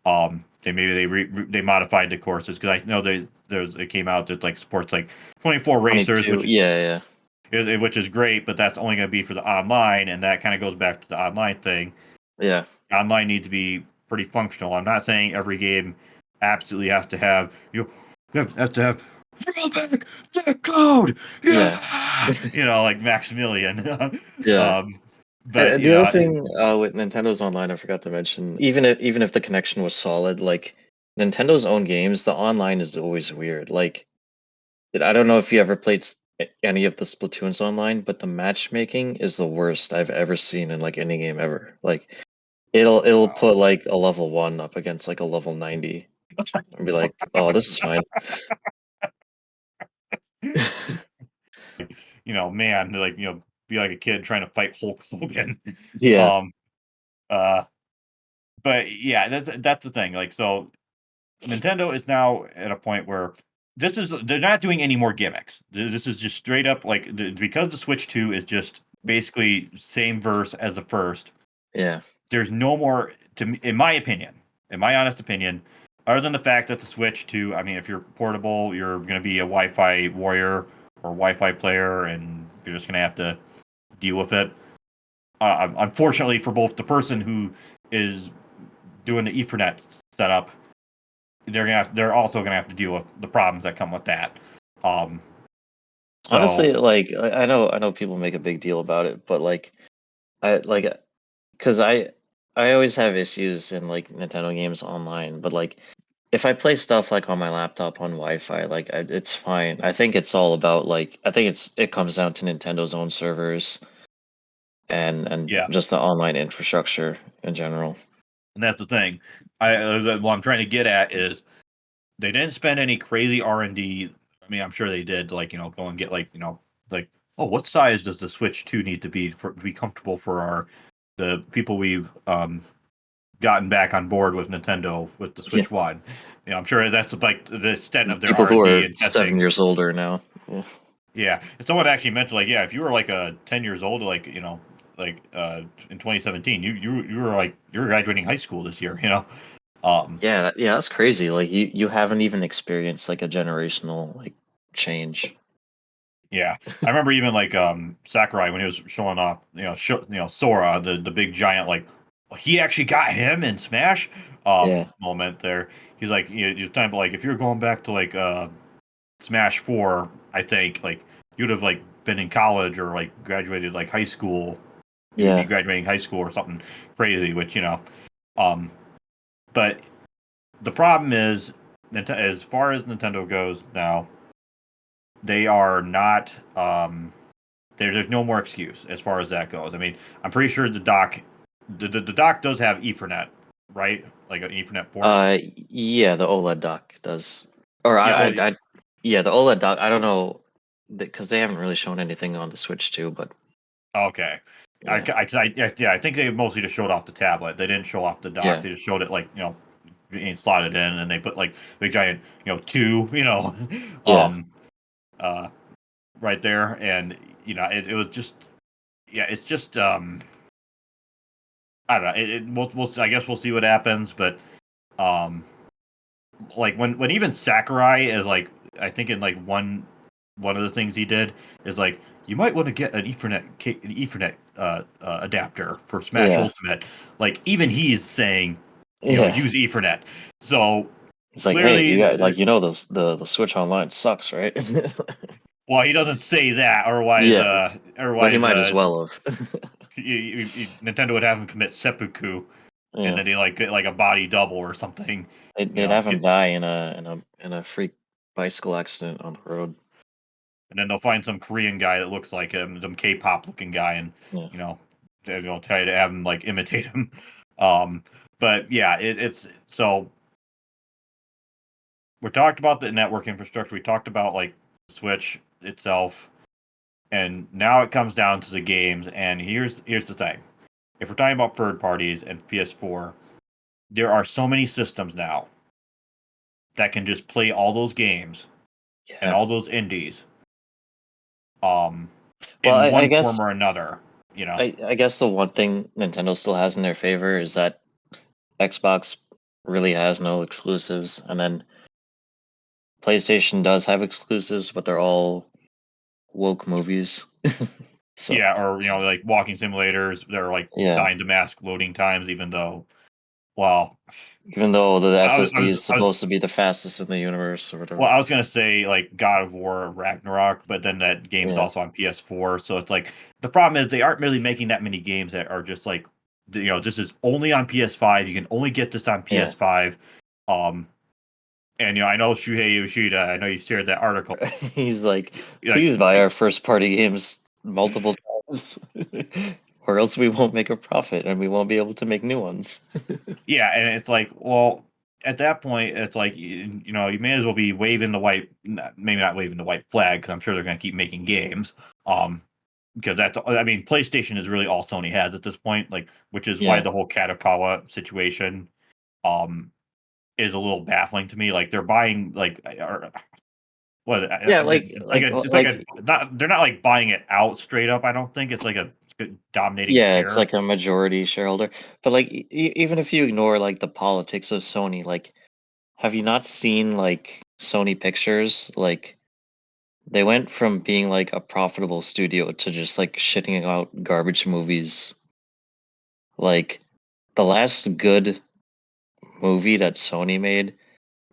They modified the courses because I know it came out that like sports like 24 racers, 22. Yeah, which is great, but that's only going to be for the online, and that kind of goes back to the online thing. yeah, Online needs to be pretty functional. I'm not saying every game absolutely has to have have to have throwback that code, yeah, yeah, like Maximilian. yeah. But The other thing with Nintendo's online, I forgot to mention, even if the connection was solid, like Nintendo's own games, the online is always weird. Like I don't know if you ever played any of the Splatoons online, but the matchmaking is the worst I've ever seen in like any game ever. Like it'll put like a level 1 up against like a level 90 and be like, "Oh, this is fine." Man, like be like a kid trying to fight Hulk Hogan. Yeah, um, uh, but yeah, that's the thing. Like, so Nintendo is now at a point where they're not doing any more gimmicks. This is just straight up like because the Switch 2 is just basically same verse as the first. yeah. There's no more to me, in my honest opinion, other than the fact that the Switch 2, I mean, if you're portable, you're going to be a Wi-Fi warrior or Wi-Fi player, and you're just going to have to deal with it. Unfortunately, for both the person who is doing the Ethernet setup, they're also gonna have to deal with the problems that come with that. Um, so Honestly, like I know people make a big deal about it, but like I like because I always have issues in like Nintendo games online, but like if I play stuff like on my laptop on Wi-Fi, like it's fine. I think it's all about like I think it comes down to Nintendo's own servers and yeah, just the online infrastructure in general. and that's the thing. What I'm trying to get at is they didn't spend any crazy R&D. I mean, I'm sure they did, like go and get like like, oh, what size does the Switch 2 need to be to be comfortable for the people we've gotten back on board with Nintendo with the Yeah, Switch One. I'm sure that's like the extent of their people R who and D are and 7 testing. years older now. Yeah, Yeah, and someone actually mentioned like, yeah, if you were like 10 years old, like like in 2017, you were like you were graduating high school this year. Um, yeah, yeah. That's crazy. Like you haven't even experienced like a generational like change. yeah, I remember even like Sakurai when he was showing off, Sora, the big giant, like he actually got him in Smash. Yeah, Moment there. He's like, you're talking about like if you're going back to like Smash 4, I think like you'd have like been in college or like graduated like high school. You'd be yeah. graduating high school or something crazy, which um, but the problem is, as far as Nintendo goes now, they are not. There's no more excuse as far as that goes. I mean, I'm pretty sure the dock does have Ethernet, right? Like an Ethernet port. Yeah, the OLED dock does. Or Yeah, well, yeah, the OLED dock. I don't know because they haven't really shown anything on the Switch too, but okay. yeah, Yeah, I think they mostly just showed off the tablet. They didn't show off the dock. yeah, They just showed it like being slotted in, and they put like big giant two yeah. um uh right there, and it was just yeah, it's just I don't know. We'll I guess we'll see what happens, but um like when even Sakurai is like I think in like one of the things he did is like you might want to get an Ethernet adapter for Smash Yeah, Ultimate. Like even he's saying, yeah. use Ethernet. So It's like, hey, you clearly, got like the Switch Online sucks, right? well, he doesn't say that. Yeah, but he Otherwise, might as well have. Nintendo would have him commit seppuku. and Yeah. then they like get like a body double or something, you They'd know, have him die in a freak bicycle accident on the road. and then they'll find some Korean guy that looks like him, some K-pop looking guy, and Yeah. you know, they'll try to have him like imitate him. Um, but yeah, it's so we talked about the network infrastructure. We talked about like Switch itself, and now it comes down to the games. And here's the thing: if we're talking about third parties and PS4, there are so many systems now that can just play all those games and Yeah. all those indies, um, Well, in I one guess form or another. You know, I guess the one thing Nintendo still has in their favor is that Xbox really has no exclusives, and then PlayStation does have exclusives, but they're all woke movies. So yeah, or like walking simulators. They're like yeah, designed to mask loading times, even though, well, even though the I was, I SSD was, is I was supposed to be the fastest in the universe or well, whatever. I was gonna say like God of War Ragnarok, but then that game is Yeah, also on PS4, so it's like the problem is they aren't really making that many games that are just like this is only on PS5. You can only get this on yeah. PS5. Um, and I know Shuhei Yoshida. I know you shared that article. He's like, Like, please buy our first party games multiple times, or else we won't make a profit and we won't be able to make new ones. yeah, and it's like, well, at that point, it's like you may as well be waving the white, maybe not waving the white flag, because I'm sure they're gonna keep making games. Um, because that's I mean PlayStation is really all Sony has at this point, like which is why Yeah, the whole Kadokawa situation um is a little baffling to me. Like they're buying like or what yeah, it's like a not they're not like buying it out straight up. I don't think it's like a dominating yeah, it's share. like a majority shareholder. But like, even if you ignore like the politics of Sony, like, have you not seen like Sony Pictures? Like, they went from being like a profitable studio to just like shitting out garbage movies. Like, the last good movie that Sony made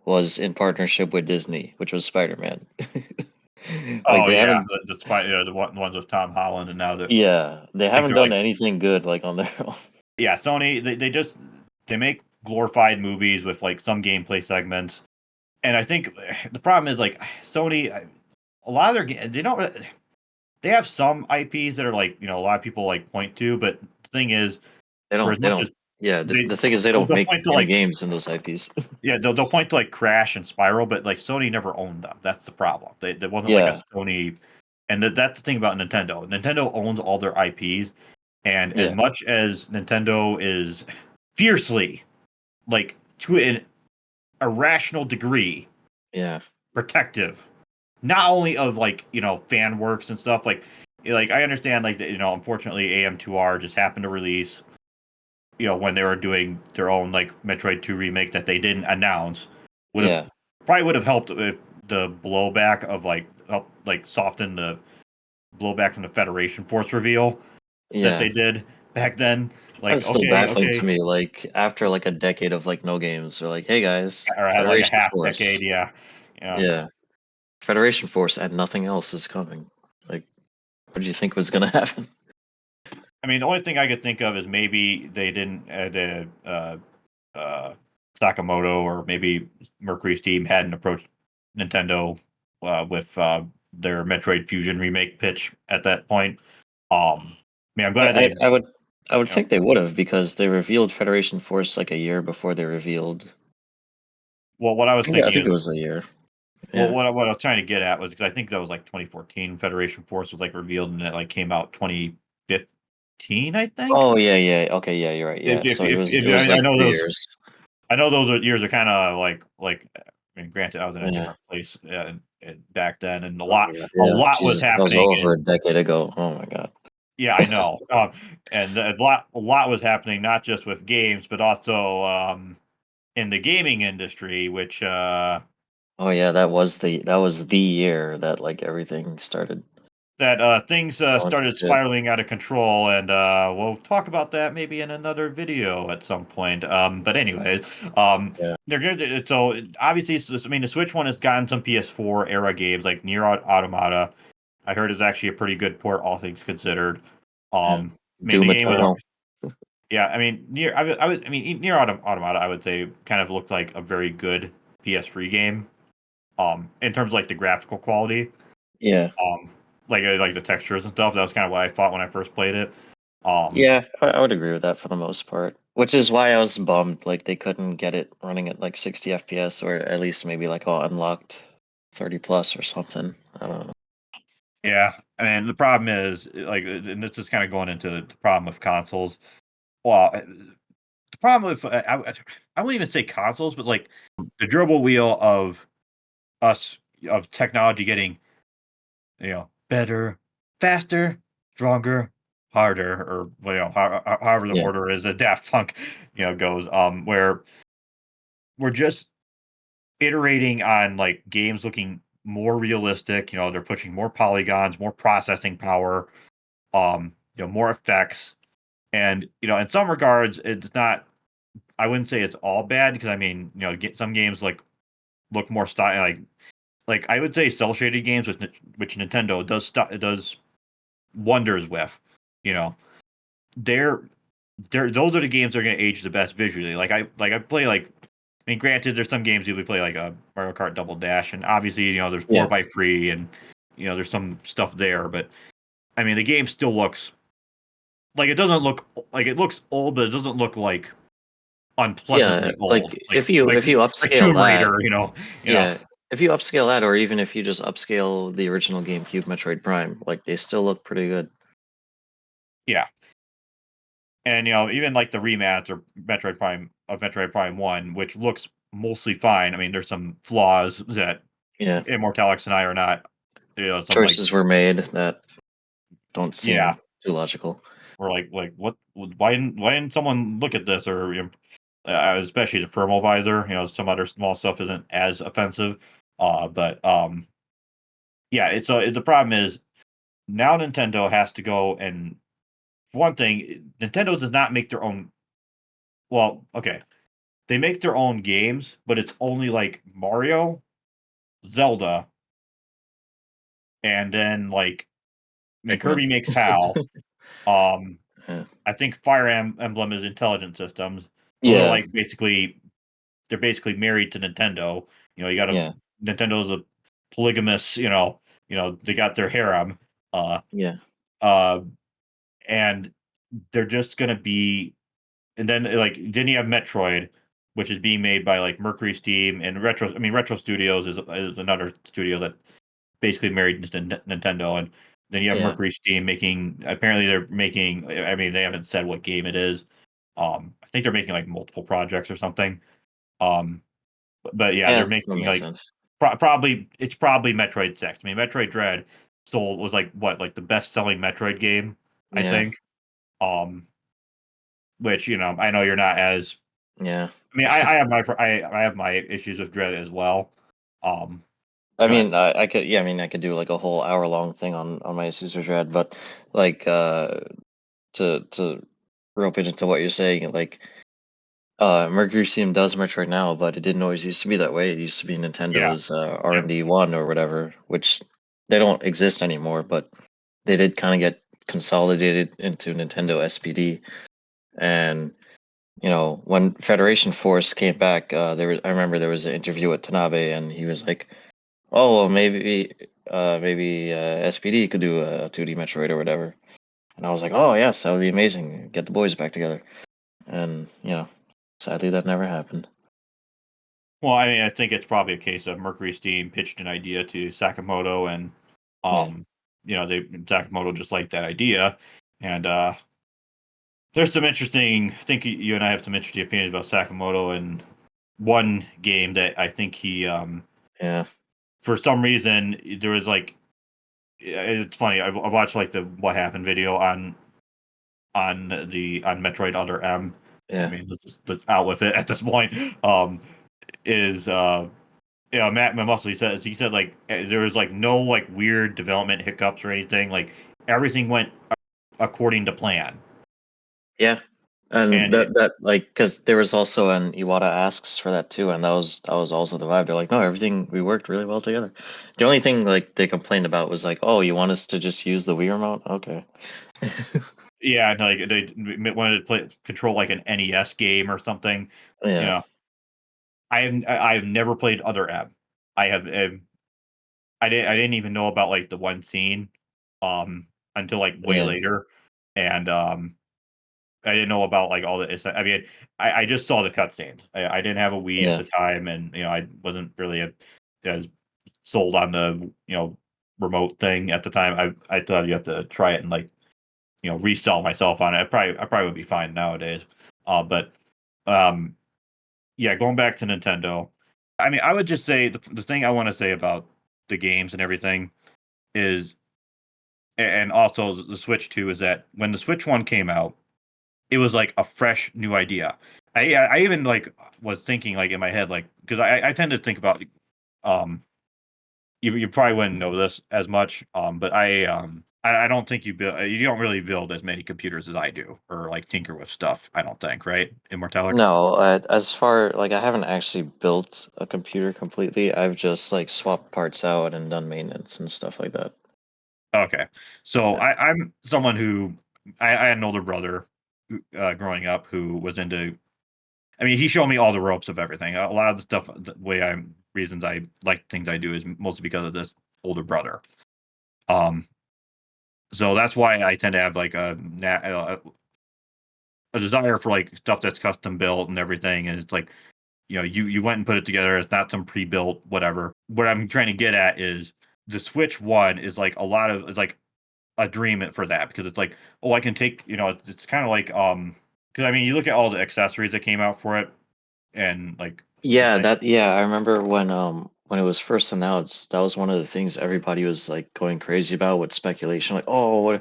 was in partnership with Disney, which was Spider-Man. Like Oh they yeah, haven't, despite the ones with Tom Holland, and now that yeah, they I think haven't they're done like anything good like on their own. yeah, Sony they just they make glorified movies with like some gameplay segments, and I think the problem is like Sony. A lot of their they don't they have some IPs that are like a lot of people like point to, but the thing is, for as They much as don't. Yeah, the they thing is they don't they'll make point to any like games in those IPs. yeah they'll point to like Crash and Spiral, but like Sony never owned them. That's the problem. There wasn't like a Yeah, Sony, and that's the thing about Nintendo. Nintendo owns all their IPs, and as yeah, much as Nintendo is fiercely like to an irrational degree yeah, protective not only of like fan works and stuff like I understand like that unfortunately AM2R just happened to release when they were doing their own like Metroid 2 remake that they didn't announce would have yeah, probably would have helped if the blowback of like help like soften the blowback from the Federation Force reveal that they yeah. did back then like That's still okay baffling to okay me. Like after like a decade of like no games, they're like, "Hey guys, or I had like a Federation half decade Force." yeah. Yeah, Federation Force, and nothing else is coming. Like, what did you think was gonna happen? I mean the only thing I could think of is maybe they didn't the uh, Sakamoto or maybe Mercury's team hadn't approached Nintendo with their Metroid Fusion remake pitch at that point. I mean, I'm glad I, they, I, I would I would you know, think they would have because they revealed Federation Force like a year before they revealed. well, what I was I thinking think is, it was a year. well, Yeah. what I was trying to get at was because I think that was like 2014. Federation Force was like revealed, and it like came out 2015, I think. Oh yeah, yeah. Okay, yeah, you're right. Yeah. So it If was I like know 3 years. I know those years are kind of like. I mean, granted, I was in a Yeah. different place back then, and Oh my god. a Yeah. lot was Jesus, that was happening over in a decade ago. Oh my god. yeah, I know. And a lot was happening not just with games, but also in the gaming industry, which Oh yeah, that was the year that like everything started that things going to started shit. spiraling out of control, and we'll talk about that maybe in another video at some point. But anyways, Yeah. they're good. So obviously, I mean, the Switch one has gotten some PS4 era games like Nier Automata. I heard is actually a pretty good port, all things considered. Yeah. I mean, the Doom game was Eternal. Yeah, I mean, I mean, near Automata, I would say kind of looked like a very good PS3 game. In terms of like the graphical quality, Yeah. um, like the textures and stuff. That was kind of what I thought when I first played it. Um, Yeah, I would agree with that for the most part. Which is why I was bummed, like they couldn't get it running at like 60 FPS or at least maybe like unlocked 30 plus or something. I don't know. yeah, and the problem is like, and this is kind of going into the problem with consoles. Well, the problem with I wouldn't even say consoles, but like the dribble wheel of us of technology getting better, faster, stronger, harder, or however the Yeah, order is that Daft Punk goes. Where we're just iterating on like games looking more realistic. They're pushing more polygons, more processing power, more effects, and in some regards, it's not. I wouldn't say it's all bad because I mean, some games like look more style like I would say cell shaded games which Nintendo does wonders with. You know, they're those are the games that are going to age the best visually. I play like. I mean, granted, there's some games you would play like a Mario Kart Double Dash, and obviously, there's four yeah, by free, and there's some stuff there. But I mean, the game still looks like it doesn't look like it looks old, but it doesn't look like yeah. unpleasantly old, Like if you like upscale Tomb that, Raider. You know, yeah, if you upscale that, or even if you just upscale the original GameCube Metroid Prime, like they still look pretty good. yeah. And even like the remaster Metroid Prime One, which looks mostly fine. I mean, there's some flaws that Yeah, Immortalix and I are not. Some like choices were made that don't yeah, seem too logical. we're like what? Why didn't someone look at this or especially the thermal visor? Some other small stuff isn't as offensive. But yeah, it's the problem is now Nintendo has to go and one thing, Nintendo does not make their own. Well, okay, they make their own games, but it's only like Mario, Zelda, and then like I mean Pikmin. Kirby makes HAL. Um, Yeah, I think Emblem is Intelligent Systems. Those are yeah, like basically they're basically married to Nintendo. You got a yeah, Nintendo's a polygamous. They got their harem. Uh, yeah, uh, and they're just gonna be and then you have Metroid, which is being made by like Mercury Steam and Retro. I mean, Retro Studios is another studio that basically married to Nintendo, and then you have yeah. Mercury Steam making. Apparently, they're making. I mean, they haven't said what game it is. I think they're making like multiple projects or something. Um, but yeah, Yeah, they're that making makes like sense. probably it's probably Metroid Six. I mean, Metroid Dread sold was like what like the best selling Metroid game, I Yeah, think. Um, which I know you're not as yeah. I mean, I have I have my issues with Dread as well. Um, I go ahead. mean, I could, yeah, I mean, I could do like a whole hour long thing on my Caesar Dread, but like, to rope it into what you're saying, like, Mercury Steam does merch right now, but it didn't always used to be that way. It used to be Yeah, Nintendo's yep. R&D one or whatever, which they don't exist anymore, but they did kind of get consolidated into Nintendo SPD. And when Federation Force came back, I remember there was an interview with Tanabe, and he was like, "Oh, well, maybe SPD could do a 2D Metroid or whatever." And I was like, "Oh yes, that would be amazing. Get the boys back together." And sadly, that never happened. Well, I mean, I think it's probably a case of Mercury Steam pitched an idea to Sakamoto, and Yeah, um, they Sakamoto just liked that idea, and there's some interesting. I think you and I have some interesting opinions about Sakamoto, and one game that I think he yeah, for some reason there was like it's funny. I watched like the what happened video on Metroid Other M. I yeah, mean, let's out with it at this point. Is Matt Muscle he said like there was like no like weird development hiccups or anything. Like everything went according to plan. yeah. And And that like because there was also an Iwata asks for that too, and that was also the vibe. They're like, no, everything we worked really well together. The only thing like they complained about was like, oh, you want us to just use the Wii remote? Okay. Yeah, and like they wanted to play control like an NES game or something. You Yeah, know, I've never played other M. I have I didn't even know about like the one scene um until like way yeah, later, and I didn't know about like all the. I mean, I just saw the cutscenes. I didn't have a Wii at yeah, the time, and I wasn't really as sold on the remote thing at the time. I thought you have to try it and like resell myself on it. I probably would be fine nowadays. But um, yeah, going back to Nintendo. I mean, I would just say the thing I want to say about the games and everything is, and also the Switch 2 is that when the Switch 1 came out, it was like a fresh new idea. I even like was thinking like in my head like because I tend to think about um you probably wouldn't know this as much but I don't think you don't really build as many computers as I do or like tinker with stuff. I don't think, right, Immortalix? no, as far like I haven't actually built a computer completely. I've just like swapped parts out and done maintenance and stuff like that. Okay, so Yeah, I'm someone who I had an older brother growing up who was into. I mean, he showed me all the ropes of everything. A lot of the stuff, the way I'm reasons I like things I do is mostly because of this older brother. Um, so that's why I tend to have like a desire for like stuff that's custom built and everything. And it's like you went and put it together. It's not some pre-built whatever. What I'm trying to get at is the Switch One is like a lot of it's like a dream for that because it's like I can take it's kind of like because I mean you look at all the accessories that came out for it and like the yeah, thing. I remember when it was first announced. That was one of the things everybody was like going crazy about with speculation. Like, oh,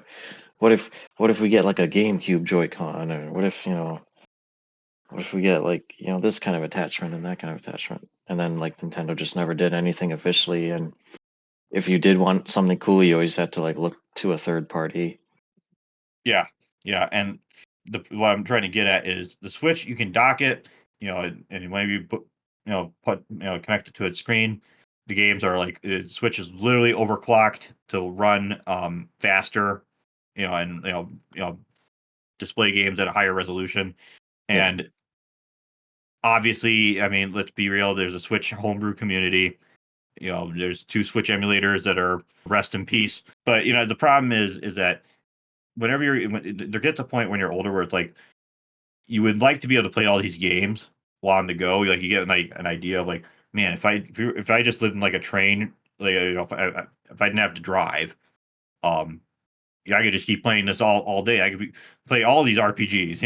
what if what if we get like a GameCube Joy-Con, or what if we get like this kind of attachment and that kind of attachment, and then like Nintendo just never did anything officially. And if you did want something cool, you always had to like look to a third party. Yeah, yeah, and what I'm trying to get at is the Switch, you can dock it, and whenever you connect it to its screen, the games are like the Switch is literally overclocked to run faster, and display games at a higher resolution. Yeah, And obviously, I mean, let's be real, there's a Switch homebrew community. There's two Switch emulators that are rest in peace. But the problem is that there gets a point when you're older where it's like you would like to be able to play all these games while on the go. Like you get like an idea of like, man, if I just lived in like a train, like if I didn't have to drive, um, yeah, I could just keep playing this all day. I could play all these RPGs,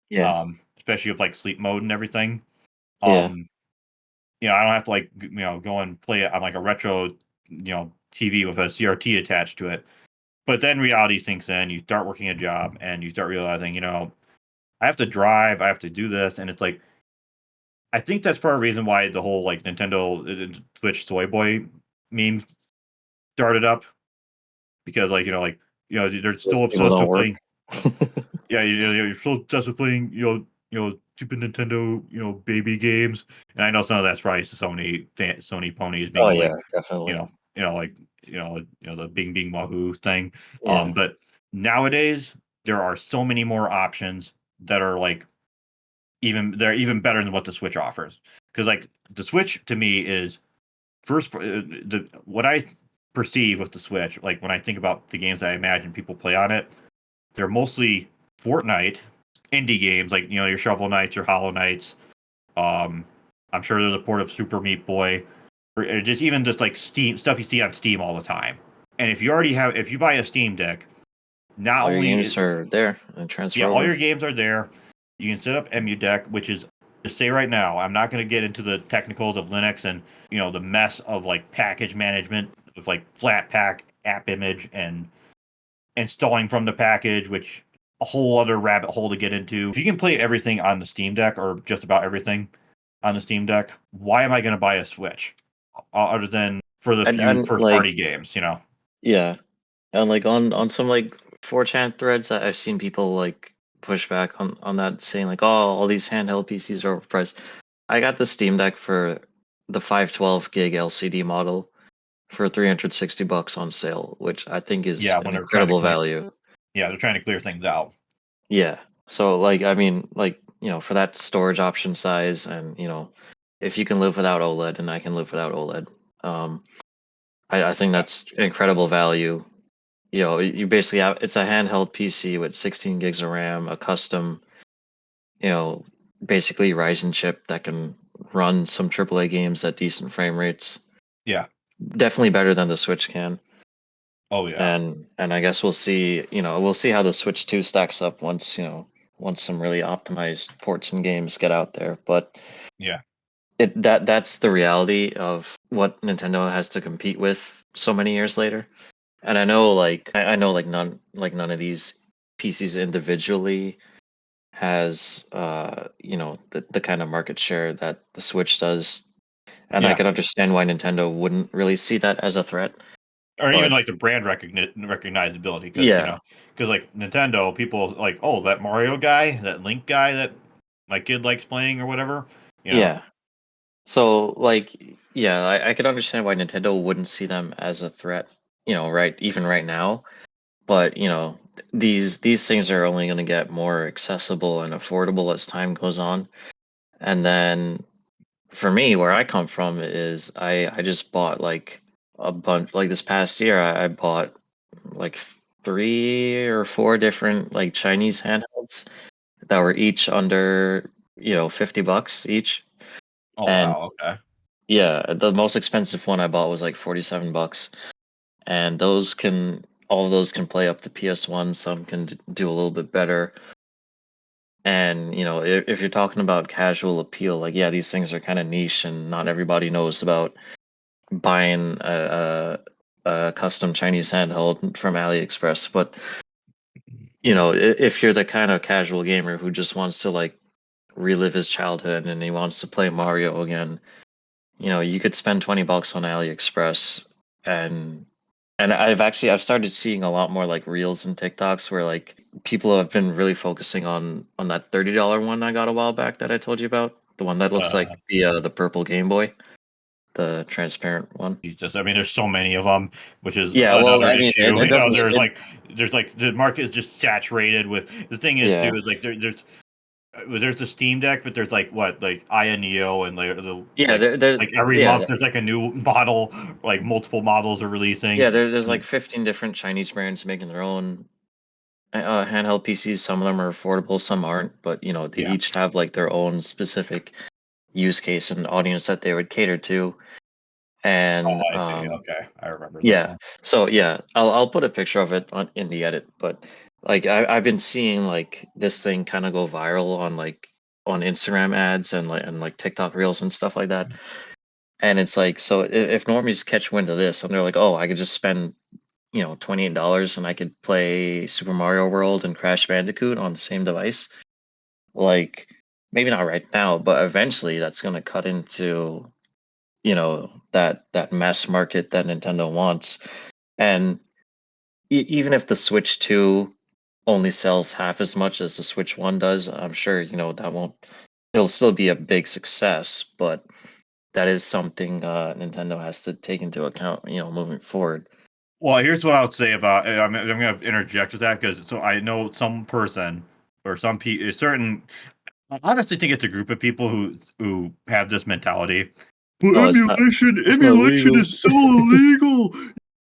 yeah, especially with like sleep mode and everything. yeah. Um, I don't have to like go and play it on like a retro TV with a CRT attached to it. But then reality sinks in. You start working a job and you start realizing, I have to drive, I have to do this, and it's like I think that's part of the reason why the whole like Nintendo Switch Soy Boy meme started up because they're Those still people obsessed don't with work. playing. Yeah, you're still obsessed with playing Super Nintendo baby games, and I know some of that's probably Sony ponies Oh being yeah, like definitely. like the Bing Bing Wahoo thing. Yeah, But nowadays there are so many more options that are like they're even better than what the Switch offers. Because like the Switch to me is the what I perceive with the Switch. Like when I think about the games that I imagine people play on it, they're mostly Fortnite indie games, like your Shovel Knights, your Hollow Knights. Um, I'm sure there's a port of Super Meat Boy, or just even just like Steam stuff you see on Steam all the time. And if you buy a Steam Deck, not all your only games are there and yeah, transfer all over. your games are there. You can set up EmuDeck, which is to say right now, I'm not going to get into the technicals of Linux and the mess of like package management with like Flatpak, app image, and installing from the package, which a whole other rabbit hole to get into. If you can play everything on the Steam Deck or just about everything on the Steam Deck, why am I going to buy a Switch other than for the few And first like party games? yeah, and like on some like 4chan threads, I've seen people like push back on that, saying like, oh, all these handheld PCs are overpriced. I got the Steam Deck for the 512 gig LCD model for $360 on sale, which I think is Yeah, an when they're trying to incredible claim value. Yeah, they're trying to clear things out. Yeah. So like I mean like, for that storage option size and, if you can live without OLED and I can live without OLED, um, I think Yeah, that's incredible value. You basically have it's a handheld PC with 16 gigs of RAM, a custom, you know, basically Ryzen chip that can run some AAA games at decent frame rates. yeah. Definitely better than the Switch can. Oh yeah, And I guess we'll see how the Switch 2 stacks up once, once some really optimized ports and games get out there. But yeah, that's the reality of what Nintendo has to compete with so many years later. And I know none of these PCs individually has the kind of market share that the Switch does. And I yeah. can understand why Nintendo wouldn't really see that as a threat. Or even But like the brand recognizability, because yeah, because like Nintendo, people like, oh, that Mario guy, that Link guy that my kid likes playing or whatever. You know, yeah. So yeah, I could understand why Nintendo wouldn't see them as a threat, right, even right now. But these things are only going to get more accessible and affordable as time goes on. And then for me, where I come from is I just bought like a bunch, like this past year I bought like 3 or 4 different like Chinese handhelds that were each under, $50 each. oh And wow, okay. yeah, the most expensive one I bought was like $47. And all of those can play up to PS1, some can do a little bit better. And if you're talking about casual appeal, like yeah, these things are kind of niche and not everybody knows about buying a custom Chinese handheld from AliExpress. But if you're the kind of casual gamer who just wants to like relive his childhood and he wants to play Mario again, you could spend $20 on AliExpress. And I've started seeing a lot more like reels and TikToks where like people have been really focusing on that $30 one I got a while back that I told you about, the one that looks Uh, like the purple Game Boy, the transparent one. Jesus, I mean, there's so many of them, which is Yeah, well, another I mean, issue. it doesn't. There's like the market is just saturated with. The thing is too Yeah, is like there's the Steam Deck, but there's like what like Aya Neo and yeah, like every month there's like a new model, like multiple models are releasing. there's like And 15 different Chinese brands making their own handheld PCs. Some of them are affordable, some aren't, but they yeah. each have like their own specific use case and audience that they would cater to. Oh, And I see. Okay, I remember this yeah, one. so yeah, I'll put a picture of it in the edit. But like I've been seeing like this thing kind of go viral on on Instagram ads and like TikTok reels and stuff like that. And it's like, so if normies catch wind of this and they're like, oh, I could just spend $28 and I could play Super Mario World and Crash Bandicoot on the same device, like maybe not right now, but eventually that's going to cut into that mass market that Nintendo wants. And even if the Switch 2 only sells half as much as the Switch 1 does, I'm sure, that won't it'll still be a big success, but that is something Nintendo has to take into account, moving forward. Well, here's what I would say about. I'm going to interject with that because so I know some person or some people, certain. I honestly think it's a group of people who have this mentality. But Oh, it's not emulation legal. is so illegal.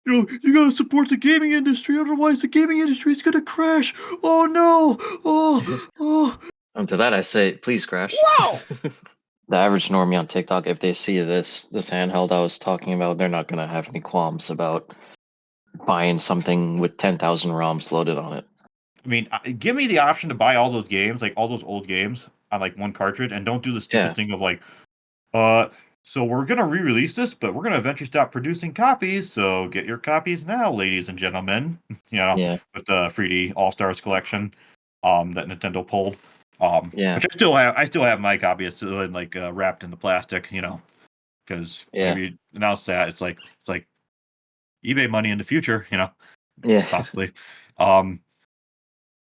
You know, you gotta support the gaming industry, otherwise the gaming industry is gonna crash. Oh no! Oh, To that I say, please crash. wow! The average normie on TikTok, if they see this handheld I was talking about, they're not gonna have any qualms about buying something with 10,000 ROMs loaded on it. I mean, give me the option to buy all those games, like all those old games, on like one cartridge, and don't do the stupid Yeah, thing of like, Uh, so we're gonna re-release this, but we're gonna eventually stop producing copies. So get your copies now, ladies and gentlemen. You know, yeah, with the 3D All Stars collection, that Nintendo pulled. yeah, Which I still have my copy. It's still in like wrapped in the plastic. You know, because yeah, whenever you announce that, it's like eBay money in the future. You know, yeah, possibly. Um,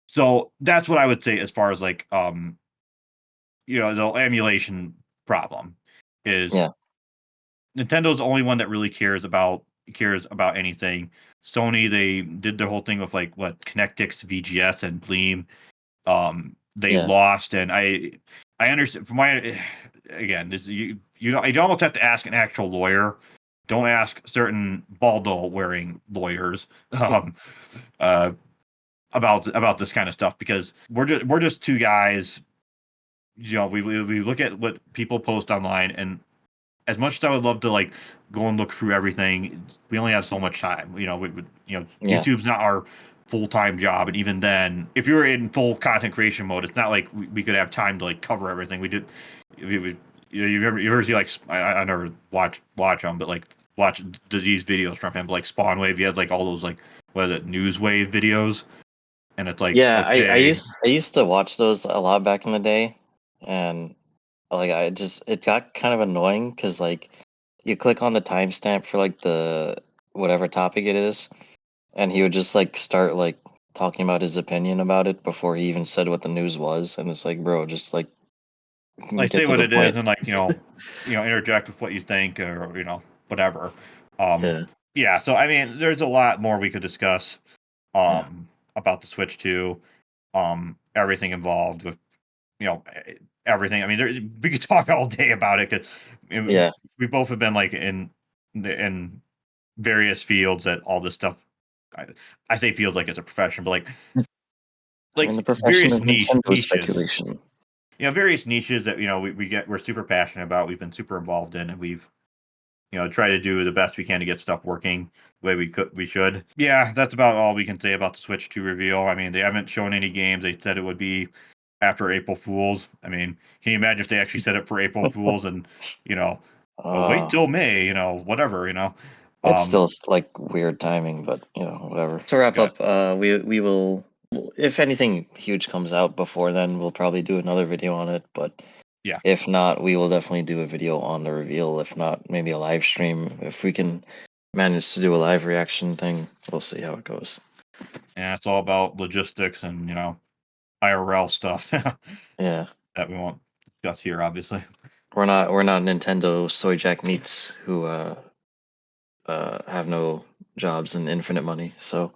so that's what I would say as far as like the emulation problem is yeah, Nintendo's the only one that really cares about anything. Sony, they did their whole thing with like what Connectix, VGS, and Bleem. They Yeah. lost, and I understand from my again, this, you almost have to ask an actual lawyer. Don't ask certain baldo wearing lawyers uh, about this kind of stuff because we're just two guys. We look at what people post online, and as much as I would love to like go and look through everything, we only have so much time. Yeah. YouTube's not our full time job, and even then, if you're in full content creation mode, it's not like we could have time to like cover everything. We did, we, you ever see like I never watch them, but like watch these videos from him, like Spawn Wave. He has like all those like what is it, News Wave videos, and it's like Yeah, okay, I used to watch those a lot back in the day, and like it got kind of annoying because like you click on the timestamp for like the whatever topic it is, and he would just like start like talking about his opinion about it before he even said what the news was, and it's like, bro, just like like get say to what the it is point. and like interject with what you think or whatever. Yeah, Yeah, so I mean there's a lot more we could discuss yeah, about the Switch 2, everything involved with everything. I mean we could talk all day about it because yeah. we both have been like in various fields that all this stuff. I, I say fields like it's a profession, but like I mean, the profession various of niche Nintendo niches. speculation. Various niches that we're super passionate about. We've been super involved in, and we've try to do the best we can to get stuff working the way we should. Yeah, that's about all we can say about the Switch 2 reveal. I mean, they haven't shown any games. They said it would be after April Fools. I mean, can you imagine if they actually set it for April Fools and you know, wait Uh, till May, whatever. it's Um, still like weird timing, but whatever. To wrap yeah, up, we will, if anything huge comes out before then, we'll probably do another video on it. But yeah, if not, we will definitely do a video on the reveal. If not, maybe a live stream. If we can manage to do a live reaction thing, we'll see how it goes. yeah. It's all about logistics and IRL stuff Yeah, that we won't discuss here, obviously. we're not Nintendo soy jack meats who have no jobs and infinite money. So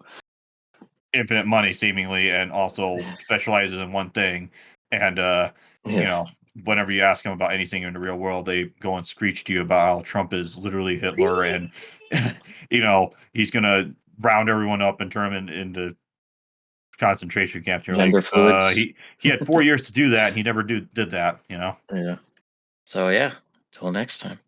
Infinite money seemingly and also specializes in one thing and you yeah, know whenever you ask them about anything in the real world they go and screech to you about how Trump is literally Hitler and he's gonna round everyone up and turn them into concentration camps. You're gender like fluids. he had 4 years to do that and he never did that. Yeah. So yeah, till next time.